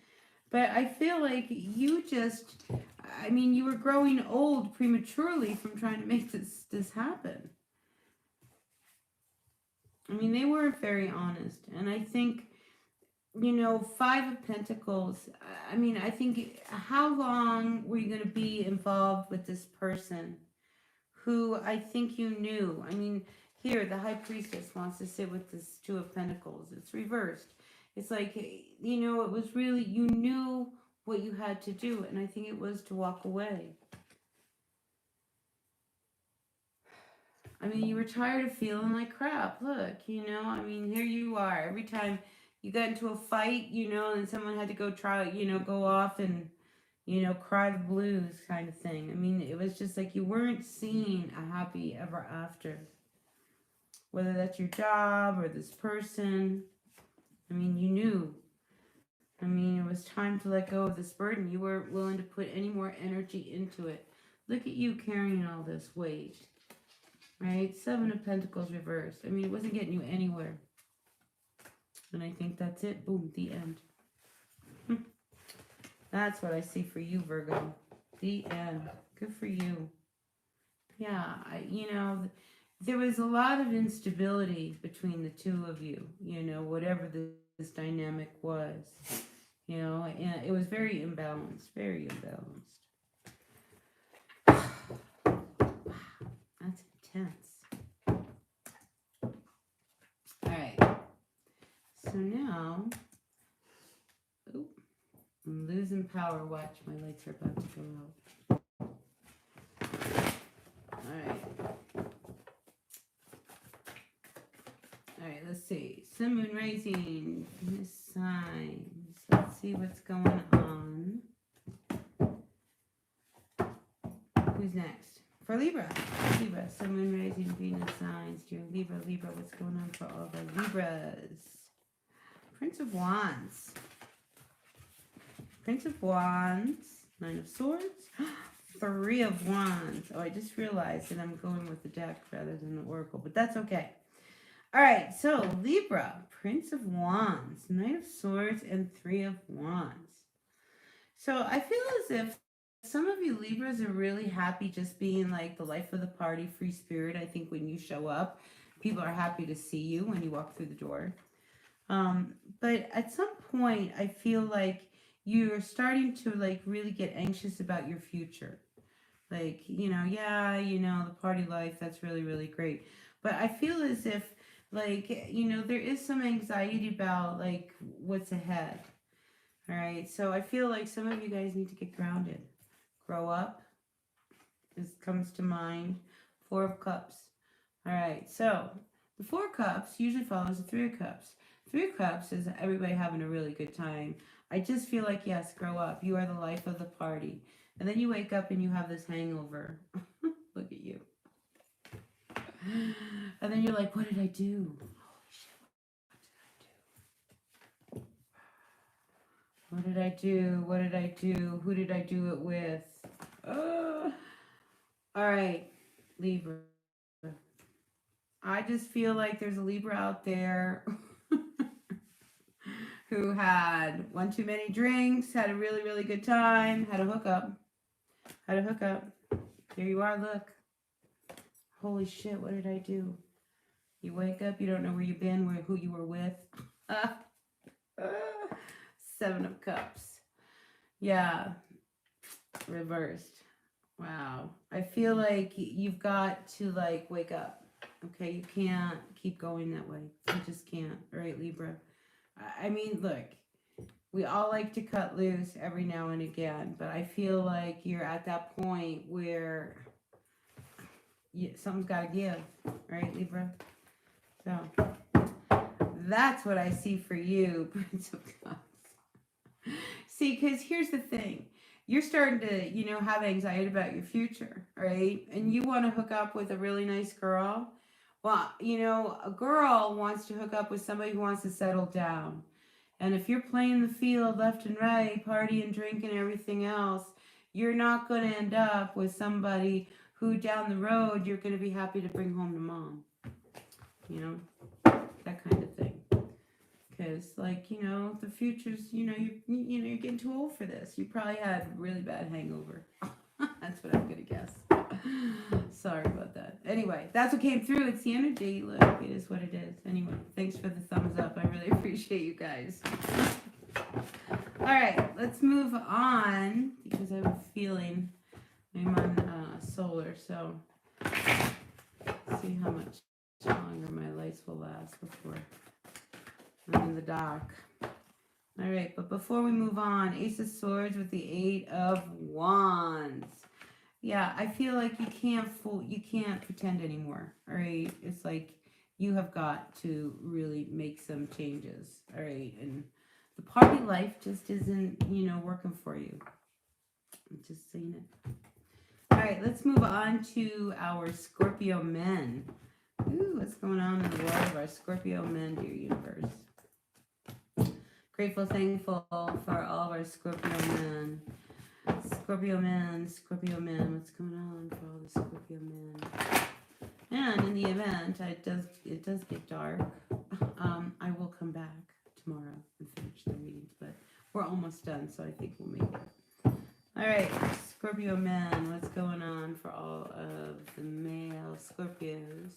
but I feel like you just, I mean, you were growing old prematurely from trying to make this happen. I mean, they weren't very honest. And I think, you know, Five of Pentacles, I mean, I think, how long were you going to be involved with this person who I think you knew? I mean, here, the High Priestess wants to sit with this Two of Pentacles. It's reversed. It's like, you know, it was really, you knew what you had to do. And I think it was to walk away. I mean, you were tired of feeling like crap. Look, you know, I mean, here you are. Every time you got into a fight, you know, and someone had to go try, you know, go off and, you know, cry the blues kind of thing. I mean, it was just like you weren't seeing a happy ever after. Whether that's your job or this person. I mean, you knew. I mean, it was time to let go of this burden. You weren't willing to put any more energy into it. Look at you carrying all this weight. Right? Seven of Pentacles reversed. I mean, it wasn't getting you anywhere. And I think that's it. Boom, the end. That's what I see for you, Virgo. The end. Good for you. Yeah, you know, there was a lot of instability between the two of you, you know, whatever this dynamic was. You know, and it was very imbalanced, very imbalanced. That's intense. All right. So now, I'm losing power. Watch, my lights are about to go out. All right, let's see. Sun, Moon, Rising, Venus signs. Let's see what's going on. Who's next? For Libra. Libra, Sun, Moon, Rising, Venus signs. Dear Libra, what's going on for all of our Libras? Prince of Wands. Prince of Wands. Nine of Swords. Three of Wands. Oh, I just realized that I'm going with the deck rather than the Oracle, but that's okay. All right, so Libra, Prince of Wands, Knight of Swords, and Three of Wands. So I feel as if some of you Libras are really happy just being like the life of the party, free spirit. I think when you show up, people are happy to see you when you walk through the door. But at some point, I feel like you're starting to like really get anxious about your future. Like, you know, yeah, you know, the party life, that's really, really great. But I feel as if, like, you know, there is some anxiety about, like, what's ahead. All right. So I feel like some of you guys need to get grounded. Grow up. This comes to mind. Four of Cups. All right. So the Four of Cups usually follows the Three of Cups. Three of Cups is everybody having a really good time. I just feel like, yes, grow up. You are the life of the party. And then you wake up and you have this hangover. Look at you. And then you're like, what did I do? Holy shit, what did I do? What did I do? Who did I do it with? All right, Libra. I just feel like there's a Libra out there who had one too many drinks, had a really, really good time, had a hookup. Here you are, look. Holy shit, what did I do? You wake up, you don't know where you've been, who you were with. Seven of Cups. Yeah. Reversed. Wow. I feel like you've got to like wake up. Okay, you can't keep going that way. You just can't. All right, Libra. I mean, look. We all like to cut loose every now and again, but I feel like you're at that point where something's got to give, right, Libra? So that's what I see for you, Prince of Cups. See, because here's the thing. You're starting to, you know, have anxiety about your future, right? And you want to hook up with a really nice girl. Well, you know, a girl wants to hook up with somebody who wants to settle down. And if you're playing the field left and right, partying, drinking, everything else, you're not going to end up with somebody who down the road you're going to be happy to bring home to mom. You know, that kind of thing. Because, like, you know, the future's, you're getting too old for this. You probably had a really bad hangover. That's what I'm going to guess. Sorry about that. Anyway, that's what came through. It's the energy. Look, it is what it is. Anyway, thanks for the thumbs up. I really appreciate you guys. All right, let's move on because I have a feeling I'm on solar. So let's see how much longer my lights will last before I'm in the dark. All right, but before we move on, Ace of Swords with the Eight of Wands. Yeah, I feel like you can't pretend anymore. All right. It's like you have got to really make some changes. All right. And the party life just isn't, working for you. I'm just saying it. All right, let's move on to our Scorpio men. Ooh, what's going on in the world of our Scorpio men, dear universe? Grateful, thankful for all of our Scorpio men. Scorpio men, what's going on for all the Scorpio men? And in the event it does get dark, I will come back tomorrow and finish the readings, but we're almost done, so I think we'll make it. All right, Scorpio men, what's going on for all of the male Scorpios?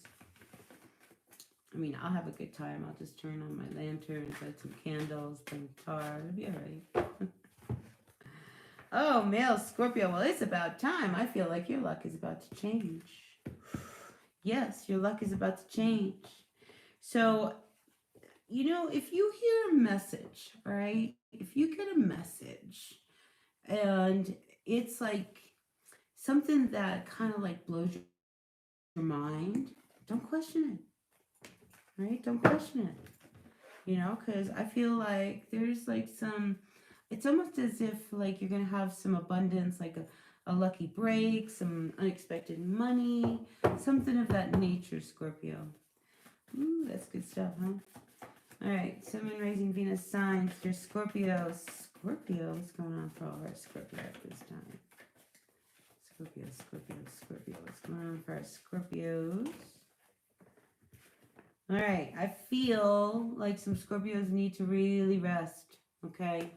I mean, I'll have a good time. I'll just turn on my lanterns, light some candles, play guitar. It'll be all right. Oh, male Scorpio. Well, it's about time. I feel like your luck is about to change. Yes, your luck is about to change. So, if you hear a message, all right? If you get a message and it's like something that kind of like blows your mind, don't question it. Right? Don't question it. Because I feel like there's like it's almost as if like you're going to have some abundance, like a lucky break, some unexpected money, something of that nature, Scorpio. Ooh, that's good stuff, huh? All right, Sun, Moon, Rising, Venus signs, your Scorpio. Scorpio, what's going on for all our Scorpio at this time? Scorpio, what's going on for our Scorpios? All right, I feel like some Scorpios need to really rest, okay?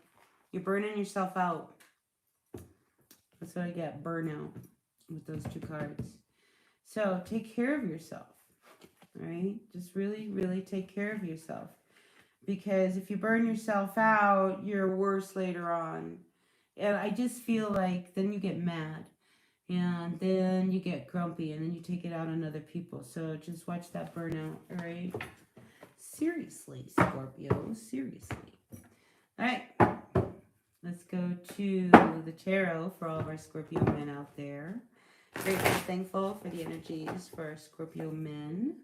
You're burning yourself out. That's what I get, burnout, with those two cards. So take care of yourself, all right? Just really, really take care of yourself. Because if you burn yourself out, you're worse later on. And I just feel like then you get mad. And then you get grumpy. And then you take it out on other people. So just watch that burnout, all right? Seriously, Scorpio. Seriously. All right. Let's go to the tarot for all of our Scorpio men out there. Grateful, thankful for the energies for our Scorpio men.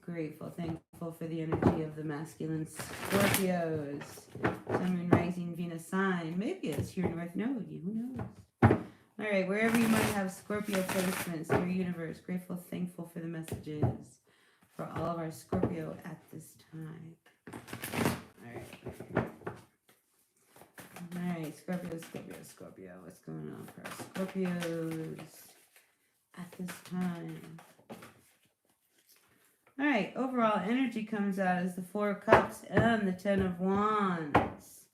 Grateful, thankful for the energy of the masculine Scorpios. Sun, Moon, Rising, Venus sign. Maybe it's your North Node. Who knows? All right, wherever you might have Scorpio placements, your universe. Grateful, thankful for the messages for all of our Scorpio at this time. All right. All right, Scorpio. What's going on for our Scorpios at this time? All right, overall energy comes out as the Four of Cups and the Ten of Wands.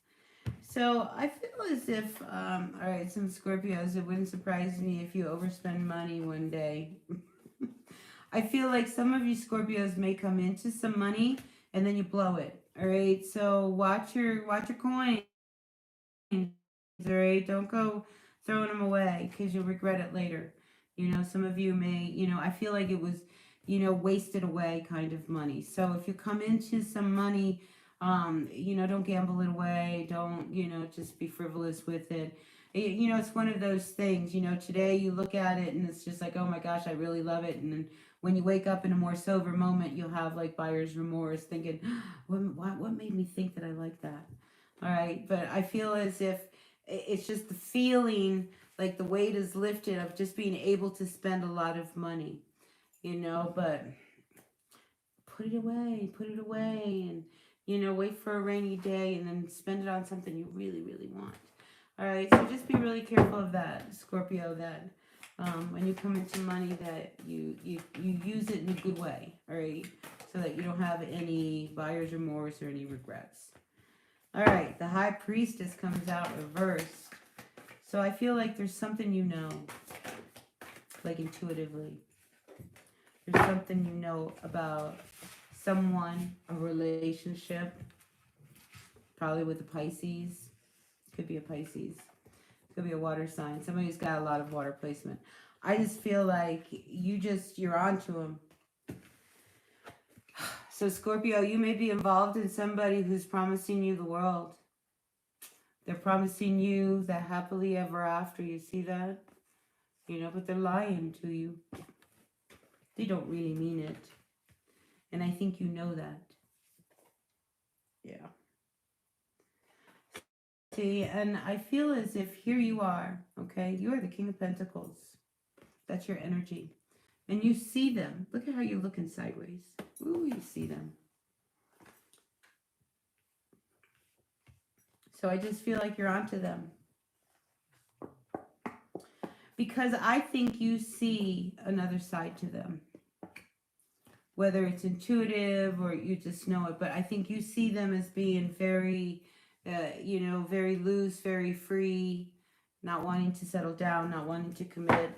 So I feel as if, all right, some Scorpios, it wouldn't surprise me if you overspend money one day. I feel like some of you Scorpios may come into some money and then you blow it. All right, so watch your coins. All right, don't go throwing them away because you'll regret it later. Some of you may, I feel like it was, wasted away kind of money. So if you come into some money, don't gamble it away. Don't, just be frivolous with it. It's one of those things, today you look at it and it's just like, oh my gosh, I really love it. And then when you wake up in a more sober moment, you'll have like buyer's remorse thinking, what made me think that I like that? All right. But I feel as if it's just the feeling like the weight is lifted of just being able to spend a lot of money. But put it away and, wait for a rainy day and then spend it on something you really, really want. All right, so just be really careful of that, Scorpio, that when you come into money that you use it in a good way, all right, so that you don't have any buyer's remorse or any regrets. All right, the High Priestess comes out reversed. So I feel like there's something like intuitively. There's something about someone, a relationship, probably with a Pisces. Could be a Pisces. Could be a water sign. Somebody who's got a lot of water placement. I just feel like you're onto them. So Scorpio, you may be involved in somebody who's promising you the world. They're promising you the happily ever after. You see that? You know, but they're lying to you. They don't really mean it. And I think you know that. Yeah. See, and I feel as if here you are, okay? You are the King of Pentacles. That's your energy. And you see them. Look at how you're looking sideways. Ooh, you see them. So I just feel like you're onto them. Because I think you see another side to them. Whether it's intuitive or you just know it. But I think you see them as being very, you know, very loose, very free. Not wanting to settle down, not wanting to commit.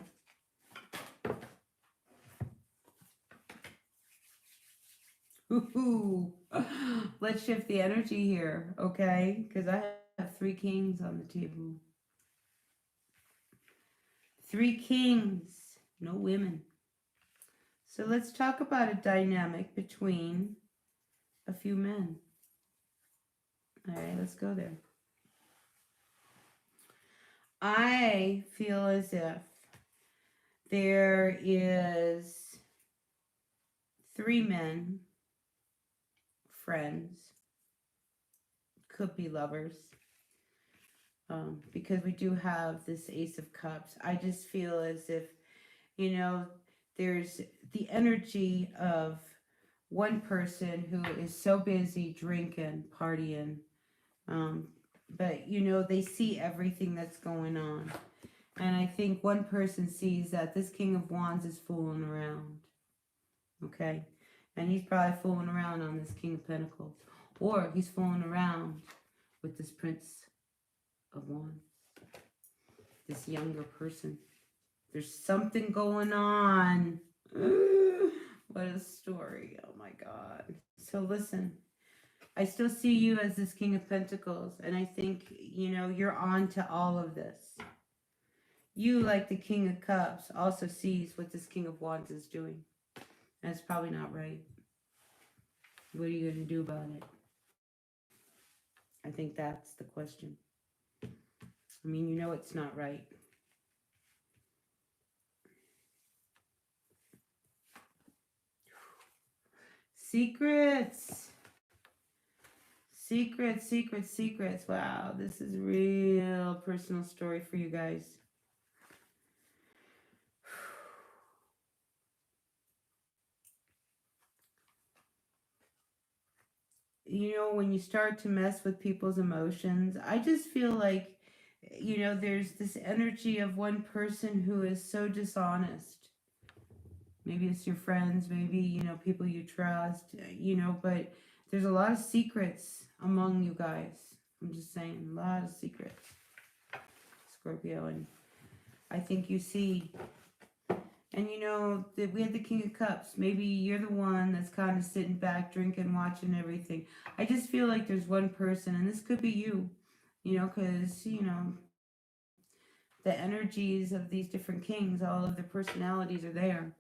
Ooh. Let's shift the energy here, okay? Because I have 3 kings on the table. 3 kings, no women. So let's talk about a dynamic between a few men. All right, let's go there. I feel as if there is 3 men, friends, could be lovers, because we do have this Ace of Cups. I just feel as if, you know, there's the energy of one person who is so busy drinking, partying, but, you know, they see everything that's going on. And I think one person sees that this King of Wands is fooling around. Okay? And he's probably fooling around on this King of Pentacles. Or he's fooling around with this Prince of Wands. This younger person. There's something going on. What a story. Oh my God. So listen. I still see you as this King of Pentacles. And I think, you know, you're on to all of this. You, like the King of Cups, also sees what this King of Wands is doing. And it's probably not right. What are you going to do about it? I think that's the question. I mean, you know it's not right. Secrets. Secrets, secrets, secrets. Wow, this is a real personal story for you guys. You know, when you start to mess with people's emotions, I just feel like, you know, there's this energy of one person who is so dishonest. Maybe it's your friends, maybe, you know, people you trust, you know, but there's a lot of secrets among you guys. I'm just saying, a lot of secrets. Scorpio, and I think you see, and you know, we had the King of Cups. Maybe you're the one that's kind of sitting back, drinking, watching everything. I just feel like there's one person, and this could be you, you know, because, you know, the energies of these different kings, all of their personalities are there.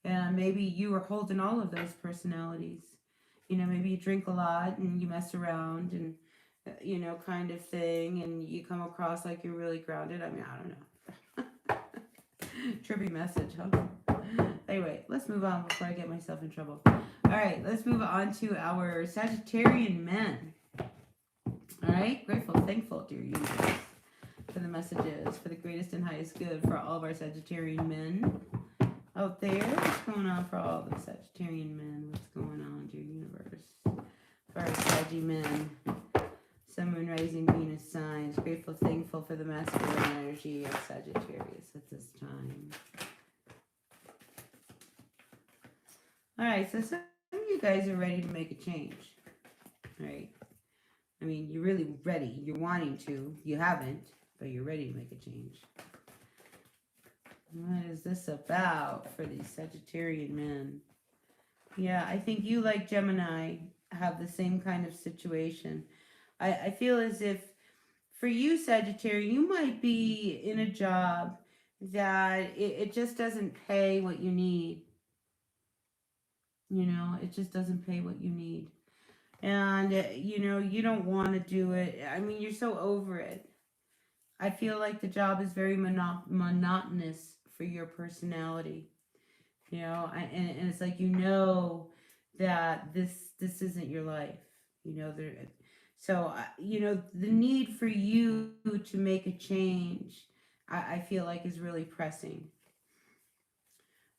And maybe you are holding all of those personalities. You know, maybe you drink a lot and you mess around and, you know, kind of thing, and you come across like you're really grounded. I mean, I don't know. Trippy message, huh? Anyway, let's move on before I get myself in trouble. All right, let's move on to our Sagittarian men. All right, grateful, thankful, dear universe, for the messages, for the greatest and highest good for all of our Sagittarian men out there. What's going on for all the Sagittarian men? What's going on, dear universe? For our Saggy men. Sun, Moon, Rising, Venus signs. Grateful, thankful for the masculine energy of Sagittarius at this time. Alright, so some of you guys are ready to make a change. Alright. I mean, you're really ready. You're wanting to. You haven't, but you're ready to make a change. What is this about for these Sagittarian men? Yeah, I think you, like Gemini, have the same kind of situation. I feel as if for you, Sagittarius, you might be in a job that it just doesn't pay what you need. You know, it just doesn't pay what you need. And, you know, you don't want to do it. I mean, you're so over it. I feel like the job is very monotonous for your personality. You know, and it's like, you know, that this isn't your life. You know, there. So you know, the need for you to make a change, I feel like, is really pressing.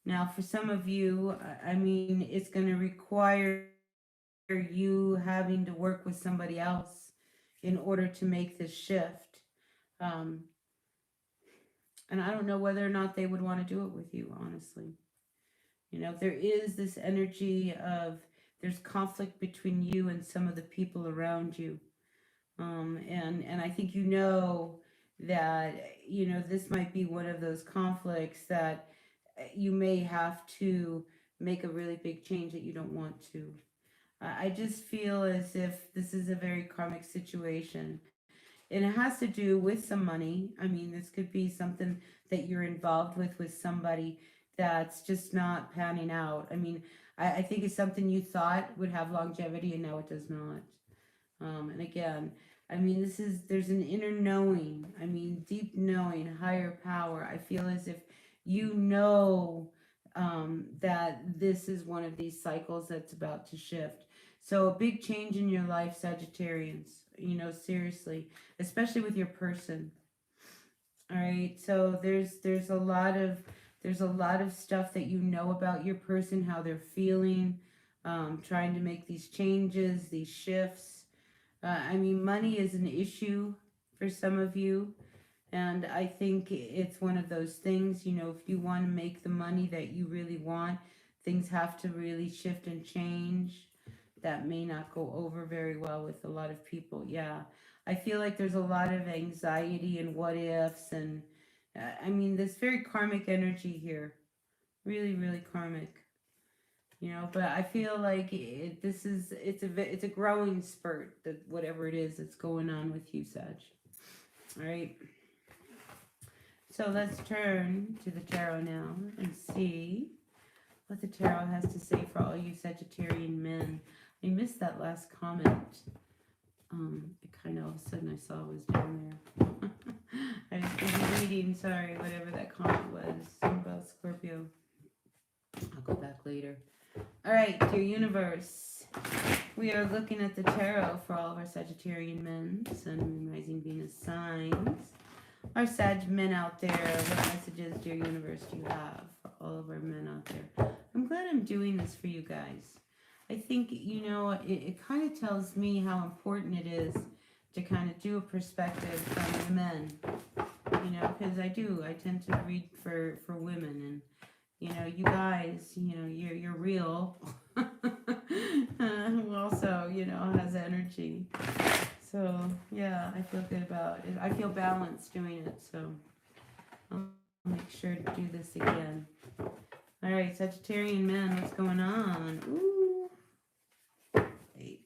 Now, for some of you, I mean, it's going to require you having to work with somebody else in order to make this shift. Um, and I don't know whether or not they would want to do it with you, honestly. You know, there is this energy of there's conflict between you and some of the people around you. And I think, you know, that, you know, this might be one of those conflicts that you may have to make a really big change that you don't want to. I just feel as if this is a very karmic situation. And it has to do with some money. I mean, this could be something that you're involved with somebody that's just not panning out. I mean, I think it's something you thought would have longevity and now it does not. And again, I mean, there's an inner knowing. I mean, deep knowing, higher power. I feel as if you know that this is one of these cycles that's about to shift. So a big change in your life, Sagittarians, you know, seriously, especially with your person. All right. So there's a lot of stuff that you know about your person, how they're feeling, trying to make these changes, these shifts. I mean, money is an issue for some of you. And I think it's one of those things, you know, if you want to make the money that you really want, things have to really shift and change. That may not go over very well with a lot of people. Yeah. I feel like there's a lot of anxiety and what ifs. And I mean, this very karmic energy here. Really, really karmic. You know, but I feel like it's a growing spurt, that whatever it is that's going on with you, Sag. All right. So let's turn to the tarot now and see what the tarot has to say for all you Sagittarian men. I missed that last comment. It kind of all of a sudden I saw it was down there. I was busy reading, sorry, whatever that comment was. Something about Scorpio. I'll go back later. All right, dear universe. We are looking at the tarot for all of our Sagittarian men, Sun, Moon, Rising, Venus signs. Our Sag men out there, what messages, dear universe, do you have for all of our men out there? I'm glad I'm doing this for you guys. I think, you know, it kind of tells me how important it is to kind of do a perspective from the men, you know, because I tend to read for women, and, you know, you guys, you know, you're real, who also, you know, has energy. So, yeah, I feel good about it. I feel balanced doing it, so I'll make sure to do this again. All right, Sagittarian men, what's going on? Ooh. Wait.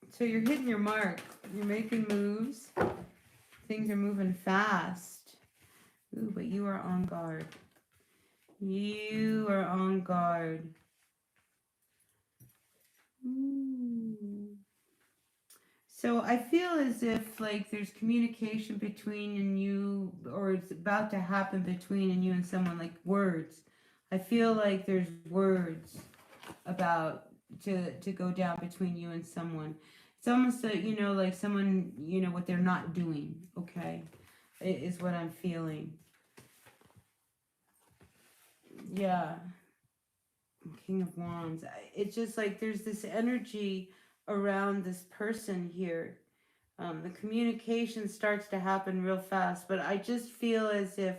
So you're hitting your mark. You're making moves. Things are moving fast. Ooh, but you are on guard. You are on guard. Ooh. So I feel as if, like, there's communication between and you, or it's about to happen between and you and someone, like words. I feel like there's words about to go down between you and someone. It's almost a, you know, like someone, you know, what they're not doing, okay, is what I'm feeling. Yeah. King of Wands. It's just like there's this energy around this person here. The communication starts to happen real fast, but I just feel as if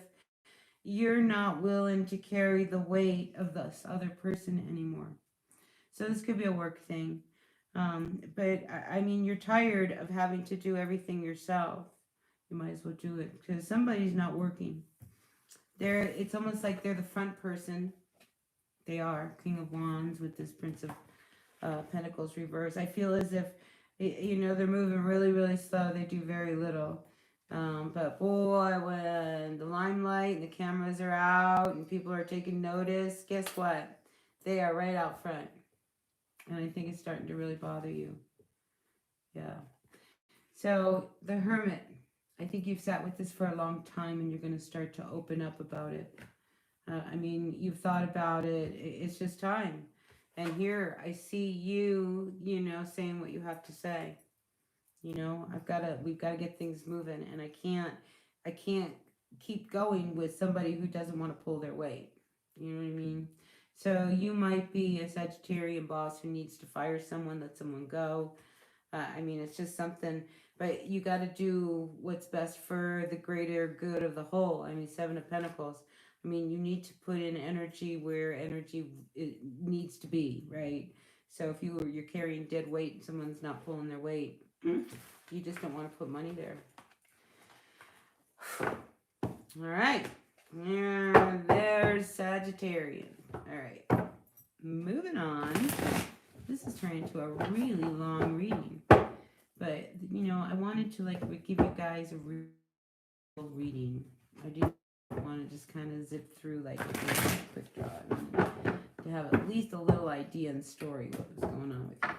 you're not willing to carry the weight of this other person anymore. So this could be a work thing. But I mean, you're tired of having to do everything yourself. You might as well do it because somebody's not working. It's almost like they're the front person. They are King of Wands with this Prince of Pentacles reverse. I feel as if, you know, they're moving really, really slow. They do very little. But boy, when the limelight and the cameras are out and people are taking notice, guess what? They are right out front. And I think it's starting to really bother you. Yeah. So the Hermit. I think you've sat with this for a long time and you're going to start to open up about it. I mean, you've thought about it. It's just time. And here I see you, you know, saying what you have to say. You know, we've got to get things moving, and I can't keep going with somebody who doesn't want to pull their weight. You know what I mean? So you might be a Sagittarian boss who needs to fire someone, let someone go. I mean, it's just something, but you got to do what's best for the greater good of the whole. I mean, Seven of Pentacles. I mean, you need to put in energy where energy needs to be, right? So if you're carrying dead weight and someone's not pulling their weight, you just don't want to put money there. All right. There's Sagittarian. All right. Moving on. This is turning into a really long reading. But, you know, I wanted to, like, give you guys a real reading. I didn't want to just kind of zip through, like, a quick draw. To have at least a little idea and story what was going on with you.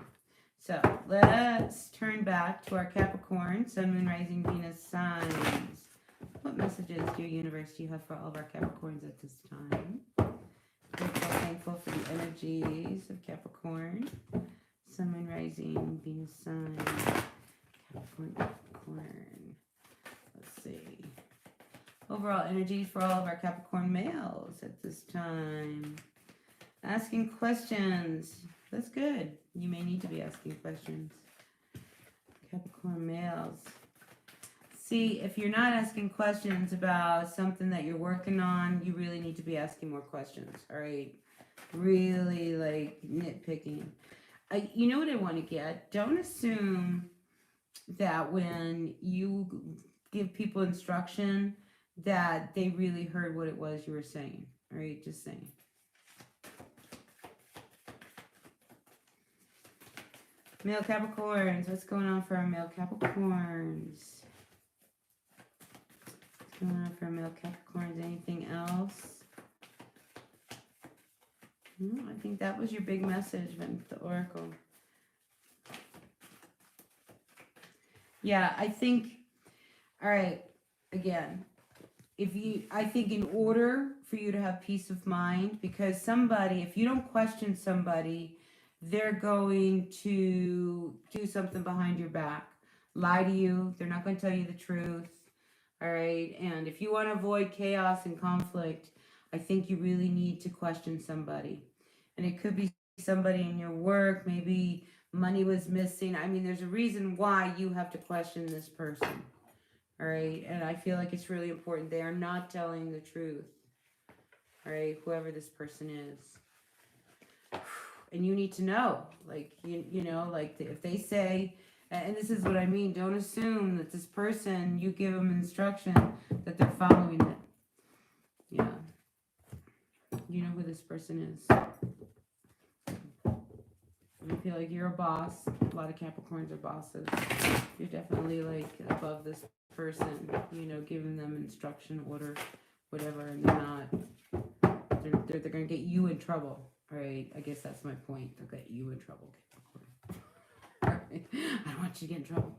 So, let's turn back to our Capricorn, Sun, Moon, Rising, Venus signs. What messages, dear universe, do you have for all of our Capricorns at this time? Grateful, thankful for the energies of Capricorn. Sun, Moon, Rising, Venus sign. Capricorn. Let's see. Overall energies for all of our Capricorn males at this time. Asking questions. That's good. You may need to be asking questions. Capricorn males. See, if you're not asking questions about something that you're working on, you really need to be asking more questions, all right? Really, like, nitpicking. You know what I want to get? Don't assume that when you give people instruction that they really heard what it was you were saying, all right? Just saying. Male Capricorns, what's going on for our male Capricorns? What's going on for our male Capricorns? Anything else? No, I think that was your big message with the Oracle. Yeah, I think, all right, again, I think in order for you to have peace of mind, because somebody, if you don't question somebody, they're going to do something behind your back, lie to you. They're not going to tell you the truth. All right. And if you want to avoid chaos and conflict, I think you really need to question somebody. And it could be somebody in your work. Maybe money was missing. I mean, there's a reason why you have to question this person. All right. And I feel like it's really important. They are not telling the truth. All right. Whoever this person is. And you need to know, like, you know, like if they say, and this is what I mean, don't assume that this person, you give them instruction, that they're following it. Yeah. You know who this person is. I feel like you're a boss. A lot of Capricorns are bosses. You're definitely, like, above this person, you know, giving them instruction, order, whatever, and they're not, they're going to get you in trouble. All right, I guess that's my point. They'll get you in trouble. All right. I don't want you to get in trouble.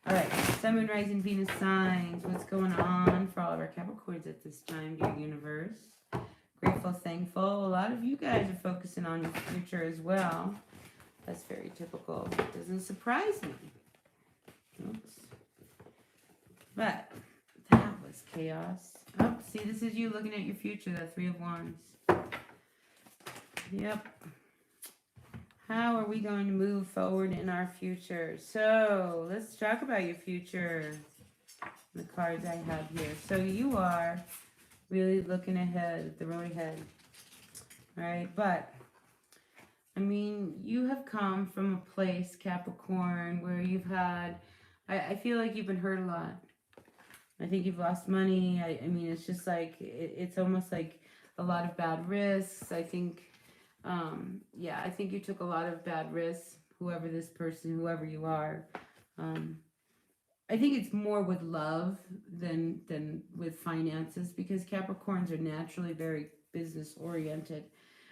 All right, Sun, Moon, Rising, Venus signs. What's going on for all of our Capricorns at this time, dear universe? Grateful, thankful. A lot of you guys are focusing on your future as well. That's very typical. It doesn't surprise me. Oops. But that was chaos. Oh, see, this is you looking at your future, that Three of Wands. Yep. How are we going to move forward in our future? So let's talk about your future. The cards I have here. So you are really looking ahead, the road ahead. All right. But, I mean, you have come from a place, Capricorn, where you've had, I feel like you've been hurt a lot. I think you've lost money. I mean, it's just like, it's almost like a lot of bad risks. I think, yeah, I think you took a lot of bad risks, whoever this person, whoever you are. I think it's more with love than with finances, because Capricorns are naturally very business oriented.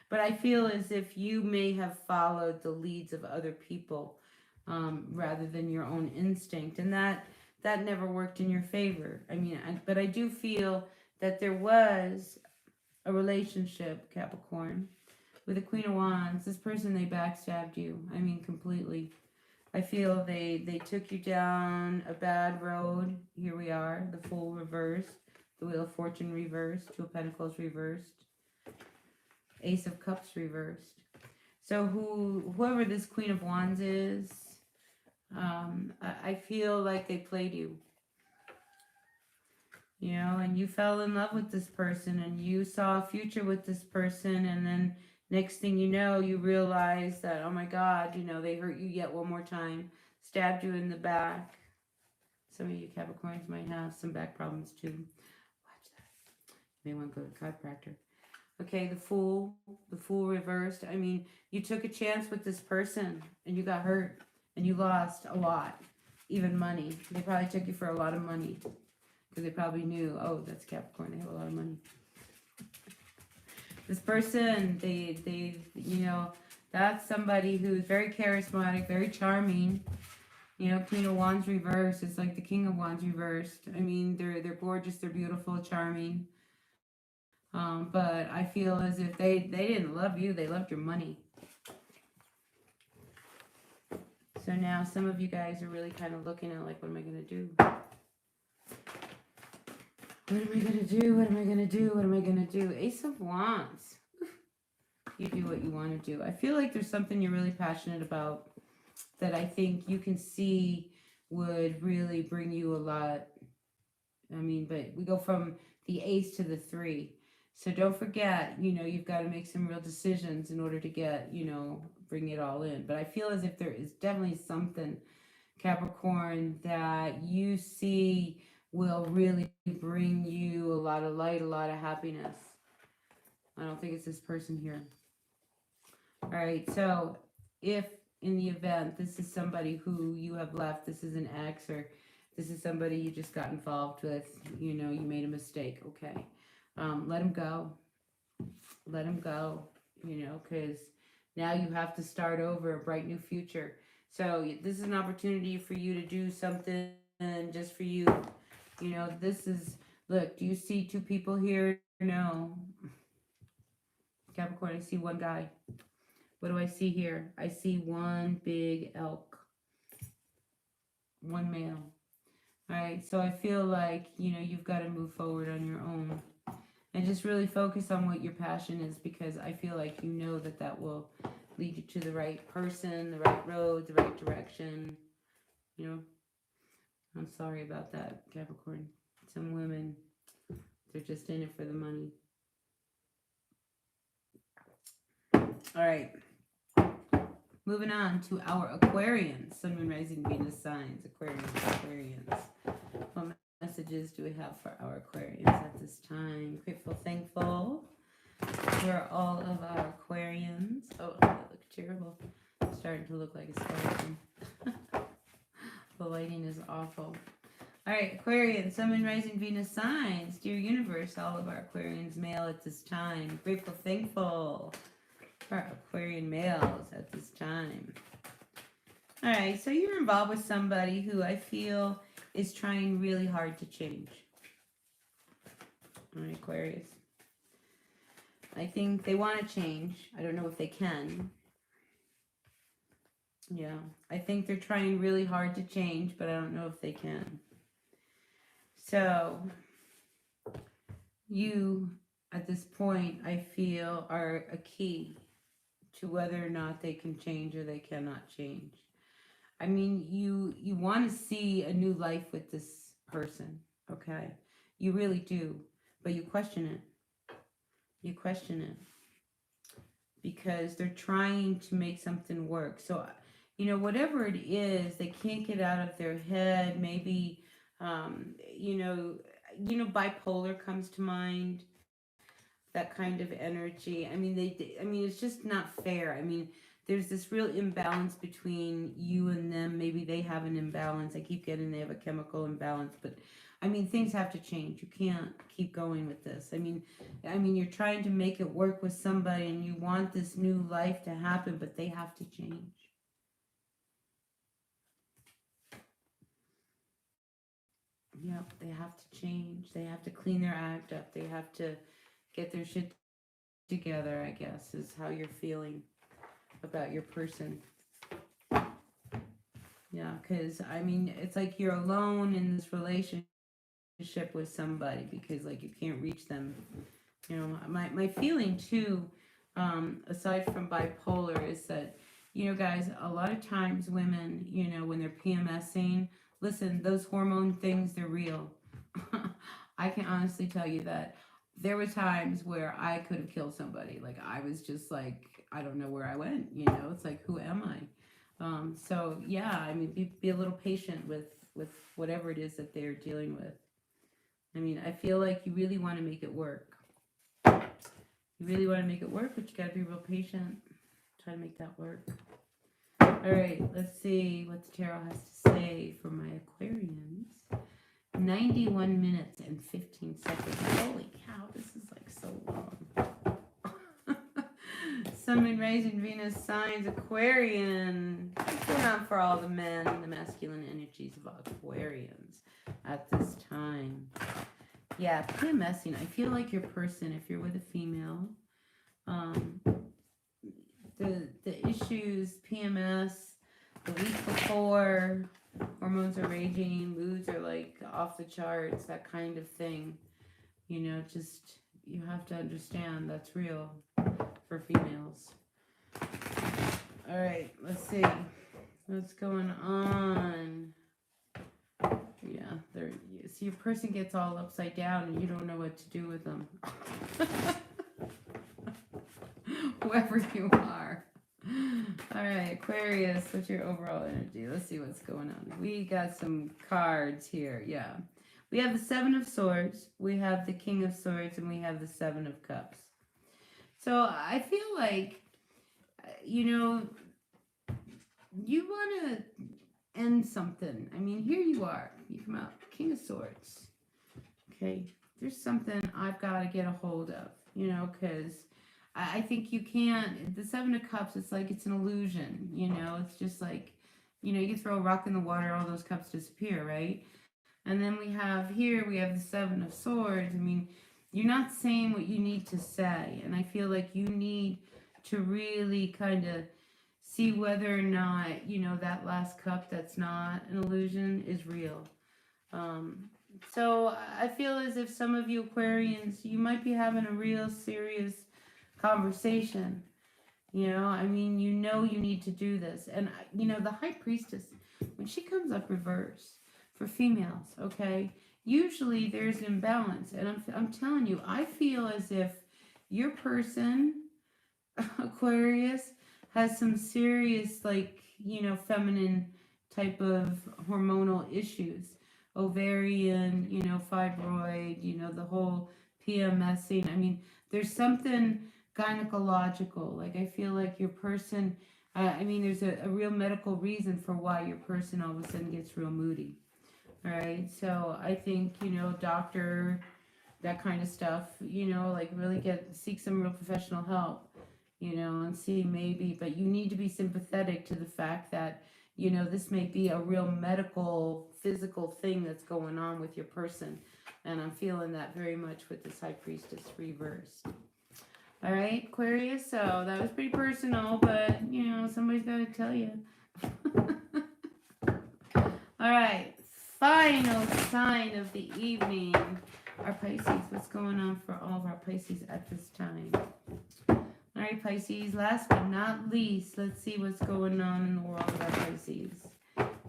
But I feel as if you may have followed the leads of other people rather than your own instinct. And that that never worked in your favor. I mean, but I do feel that there was a relationship, Capricorn, with the Queen of Wands. This person, they backstabbed you. I mean, completely. I feel they took you down a bad road. Here we are, the Fool reversed, the Wheel of Fortune reversed, Two of Pentacles reversed, Ace of Cups reversed. So whoever this Queen of Wands is, I feel like they played you. You know, and you fell in love with this person and you saw a future with this person, and then next thing you know, you realize that, oh my God, you know, they hurt you yet one more time, stabbed you in the back. Some of you Capricorns might have some back problems too. Watch that. You may want to go to the chiropractor. Okay, the Fool reversed. I mean, you took a chance with this person and you got hurt and you lost a lot, even money. They probably took you for a lot of money. Because they probably knew, oh, that's Capricorn, they have a lot of money. This person, they you know, that's somebody who's very charismatic, very charming. You know, Queen of Wands reversed. It's like the King of Wands reversed. I mean, they're gorgeous, they're beautiful, charming. But I feel as if they didn't love you, they loved your money. So now some of you guys are really kind of looking at like, what am I going to do? What am I going to do? What am I going to do? What am I going to do? Ace of Wands. You do what you want to do. I feel like there's something you're really passionate about that I think you can see would really bring you a lot. I mean, but we go from the Ace to the 3. So don't forget, you know, you've got to make some real decisions in order to get, you know, bring it all in. But I feel as if there is definitely something, Capricorn, that you see will really bring you a lot of light, a lot of happiness. I don't think it's this person here. All right, so if in the event this is somebody who you have left, this is an ex, or this is somebody you just got involved with, you know, you made a mistake, okay. Let him go. Let him go, you know, because now you have to start over, a bright new future. So this is an opportunity for you to do something just for you. You know, this is, look, do you see 2 people here? No. Capricorn, I see one guy. What do I see here? I see one big elk. One male. All right, so I feel like, you know, you've got to move forward on your own. And just really focus on what your passion is, because I feel like you know that that will lead you to the right person, the right road, the right direction. You know, I'm sorry about that, Capricorn. Some women, they're just in it for the money. All right. Moving on to our Aquarians. Sun, Moon, Rising, Venus signs. Aquarians. What messages do we have for our Aquarians at this time? Grateful, thankful for all of our Aquarians. Oh, that looks terrible. It's starting to look like a skeleton. The lighting is awful. All right, Aquarians, Sun, Moon, Rising, Venus signs. Dear universe, all of our Aquarians male at this time. Grateful, thankful for our Aquarian males at this time. All right, so you're involved with somebody who I feel is trying really hard to change. All right, Aquarius. I think they want to change. I don't know if they can. Yeah, I think they're trying really hard to change, but I don't know if they can. So, you, at this point, I feel, are a key to whether or not they can change or they cannot change. I mean, you want to see a new life with this person, okay? You really do, but you question it. You question it because they're trying to make something work. So, you know, whatever it is, they can't get out of their head. Maybe, you know, bipolar comes to mind. That kind of energy. I mean, it's just not fair. I mean, there's this real imbalance between you and them. Maybe they have an imbalance. I keep getting they have a chemical imbalance, but I mean, things have to change. You can't keep going with this. I mean, you're trying to make it work with somebody and you want this new life to happen, but they have to change. Yep, they have to change. They have to clean their act up. They have to get their shit together, I guess, is how you're feeling about your person. Yeah, because, I mean, it's like you're alone in this relationship with somebody because, like, you can't reach them. You know, my feeling, too, aside from bipolar, is that, you know, guys, a lot of times women, you know, when they're PMSing, listen, those hormone things, they're real. I can honestly tell you that there were times where I could have killed somebody. Like, I was just like, I don't know where I went, you know? It's like, who am I? So yeah, I mean, be a little patient with whatever it is that they're dealing with. I mean, I feel like you really want to make it work. You really want to make it work, but you got to be real patient. Try to make that work. All right, let's see what the tarot has to say for my Aquarians. 91 minutes and 15 seconds. Holy cow, this is like so long. Sun, Moon, Rising, Venus, signs, Aquarian. What's going on for all the men and the masculine energies of Aquarians at this time? Yeah, PMSing. I feel like your person, if you're with a female, the issues, PMS, the week before, hormones are raging, moods are like off the charts, that kind of thing. You know, just, you have to understand that's real for females. All right, let's see what's going on. Yeah, there. So your person gets all upside down and you don't know what to do with them. Whoever you are. All right, Aquarius, what's your overall energy? Let's see what's going on. We got some cards here. Yeah. We have the Seven of Swords, we have the King of Swords, and we have the Seven of Cups. So I feel like, you know, you want to end something. I mean, here you are. You come out, King of Swords. Okay, there's something I've got to get a hold of, you know, because I think you can't. The Seven of Cups, it's like it's an illusion, you know. It's just like, you know, you throw a rock in the water, all those cups disappear, right? And then we have the Seven of Swords. I mean, you're not saying what you need to say. And I feel like you need to really kind of see whether or not, you know, that last cup that's not an illusion is real. So I feel as if some of you Aquarians, you might be having a real serious conversation. You know, I mean, you know you need to do this. And, you know, the High Priestess, when she comes up reverse for females, okay, usually there's an imbalance. And I'm telling you, I feel as if your person, Aquarius, has some serious, like, you know, feminine type of hormonal issues. Ovarian, you know, fibroid, you know, the whole PMSing. I mean, there's something gynecological. Like, I feel like your person, I mean, there's a real medical reason for why your person all of a sudden gets real moody. All right. So I think, you know, doctor, that kind of stuff, you know, like really seek some real professional help, you know, and see maybe, but you need to be sympathetic to the fact that, you know, this may be a real medical, physical thing that's going on with your person. And I'm feeling that very much with this High Priestess reversed. All right, Aquarius, so that was pretty personal, but, you know, somebody's got to tell you. All right, final sign of the evening. Our Pisces, what's going on for all of our Pisces at this time? All right, Pisces, last but not least, let's see what's going on in the world of our Pisces.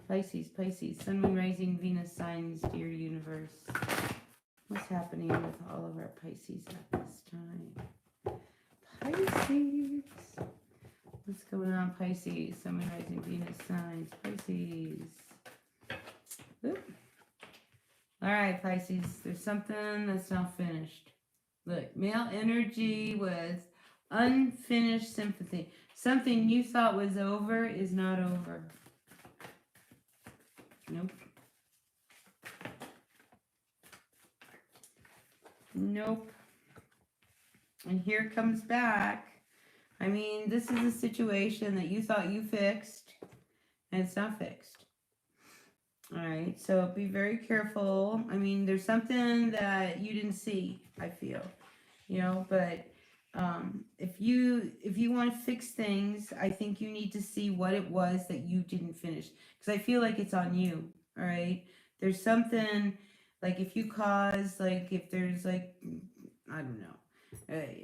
Pisces, Sun, Moon, Rising, Venus signs, dear universe. What's happening with all of our Pisces at this time? Pisces. What's going on, Pisces? Sun, Moon, Rising, Venus signs, Pisces. Oop. All right, Pisces, there's something that's not finished. Look, male energy with unfinished sympathy. Something you thought was over is not over. Nope. Nope. And here it comes back. I mean, this is a situation that you thought you fixed, and it's not fixed. All right, so be very careful. I mean, there's something that you didn't see, I feel, but if you want to fix things, I think you need to see what it was that you didn't finish, because I feel like it's on you. All right, there's something, like if you cause, like if there's like, I don't know,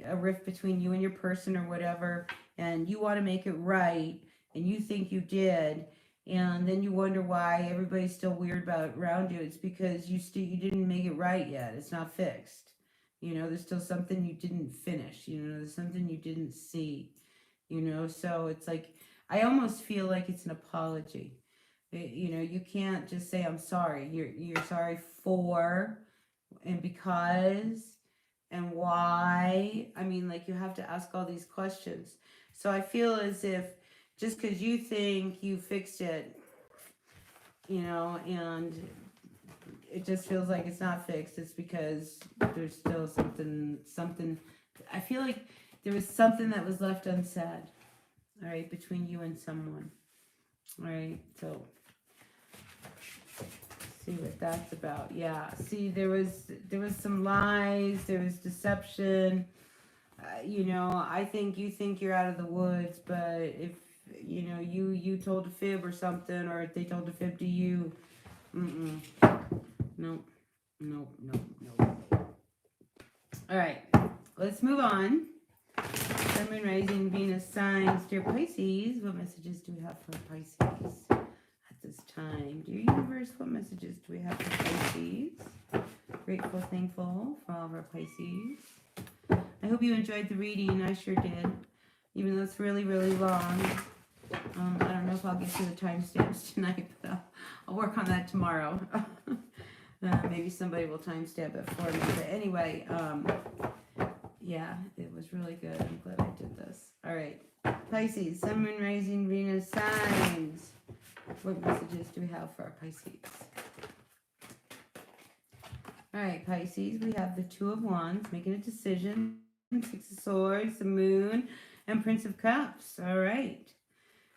a rift between you and your person or whatever, and you want to make it right, and you think you did, and then you wonder why everybody's still weird about around you. It's because you didn't make it right yet. It's not fixed. There's still something you didn't finish. There's something you didn't see. So it's like, I almost feel like it's an apology. You can't just say I'm sorry. You're sorry for, and because, and why. I mean, like, you have to ask all these questions. So I feel as if just because you think you fixed it, and it just feels like it's not fixed, it's because there's still something. I feel like there was something that was left unsaid, all right, between you and someone. All right, so see what that's about. Yeah, see, there was some lies, there was deception. I think you think you're out of the woods, but if you told a fib or something, or if they told a fib to you, nope. All right, let's move on. Sun, Moon, Rising, Venus signs. Dear Pisces, what messages do we have for Pisces at this time? Dear Universe, what messages do we have for Pisces? Grateful, thankful for all of our Pisces. I hope you enjoyed the reading. I sure did, even though it's really, really long. I don't know if I'll get to the timestamps tonight, but I'll work on that tomorrow. Maybe somebody will timestamp it for me. But anyway, yeah, it was really good. I'm glad I did this. All right, Pisces, Sun, Moon, Rising, Venus signs. What messages do we have for our Pisces? All right, Pisces, we have the Two of Wands, making a decision. Six of Swords, the Moon, and Prince of Cups. All right.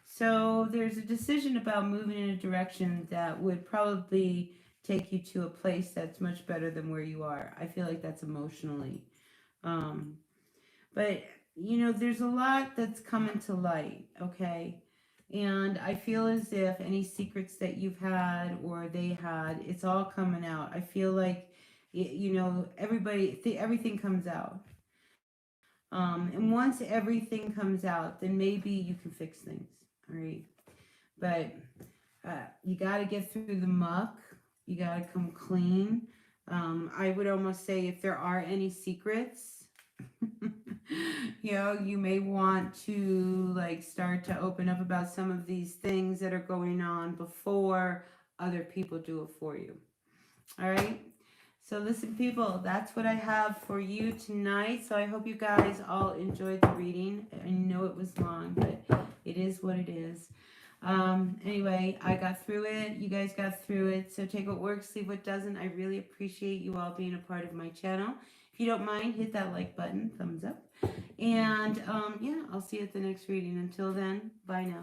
So there's a decision about moving in a direction that would probably take you to a place that's much better than where you are. I feel like that's emotionally. But, there's a lot that's coming to light, okay? And I feel as if any secrets that you've had or they had, it's all coming out. I feel like, everything comes out. And once everything comes out, then maybe you can fix things, all right? But you got to get through the muck. You got to come clean. I would almost say if there are any secrets, you may want to start to open up about some of these things that are going on before other people do it for you. All right? So listen, people, that's what I have for you tonight. So I hope you guys all enjoyed the reading. I know it was long, but it is what it is. Anyway, I got through it. You guys got through it. So take what works, leave what doesn't. I really appreciate you all being a part of my channel. If you don't mind, hit that like button, thumbs up. And yeah, I'll see you at the next reading. Until then, bye now.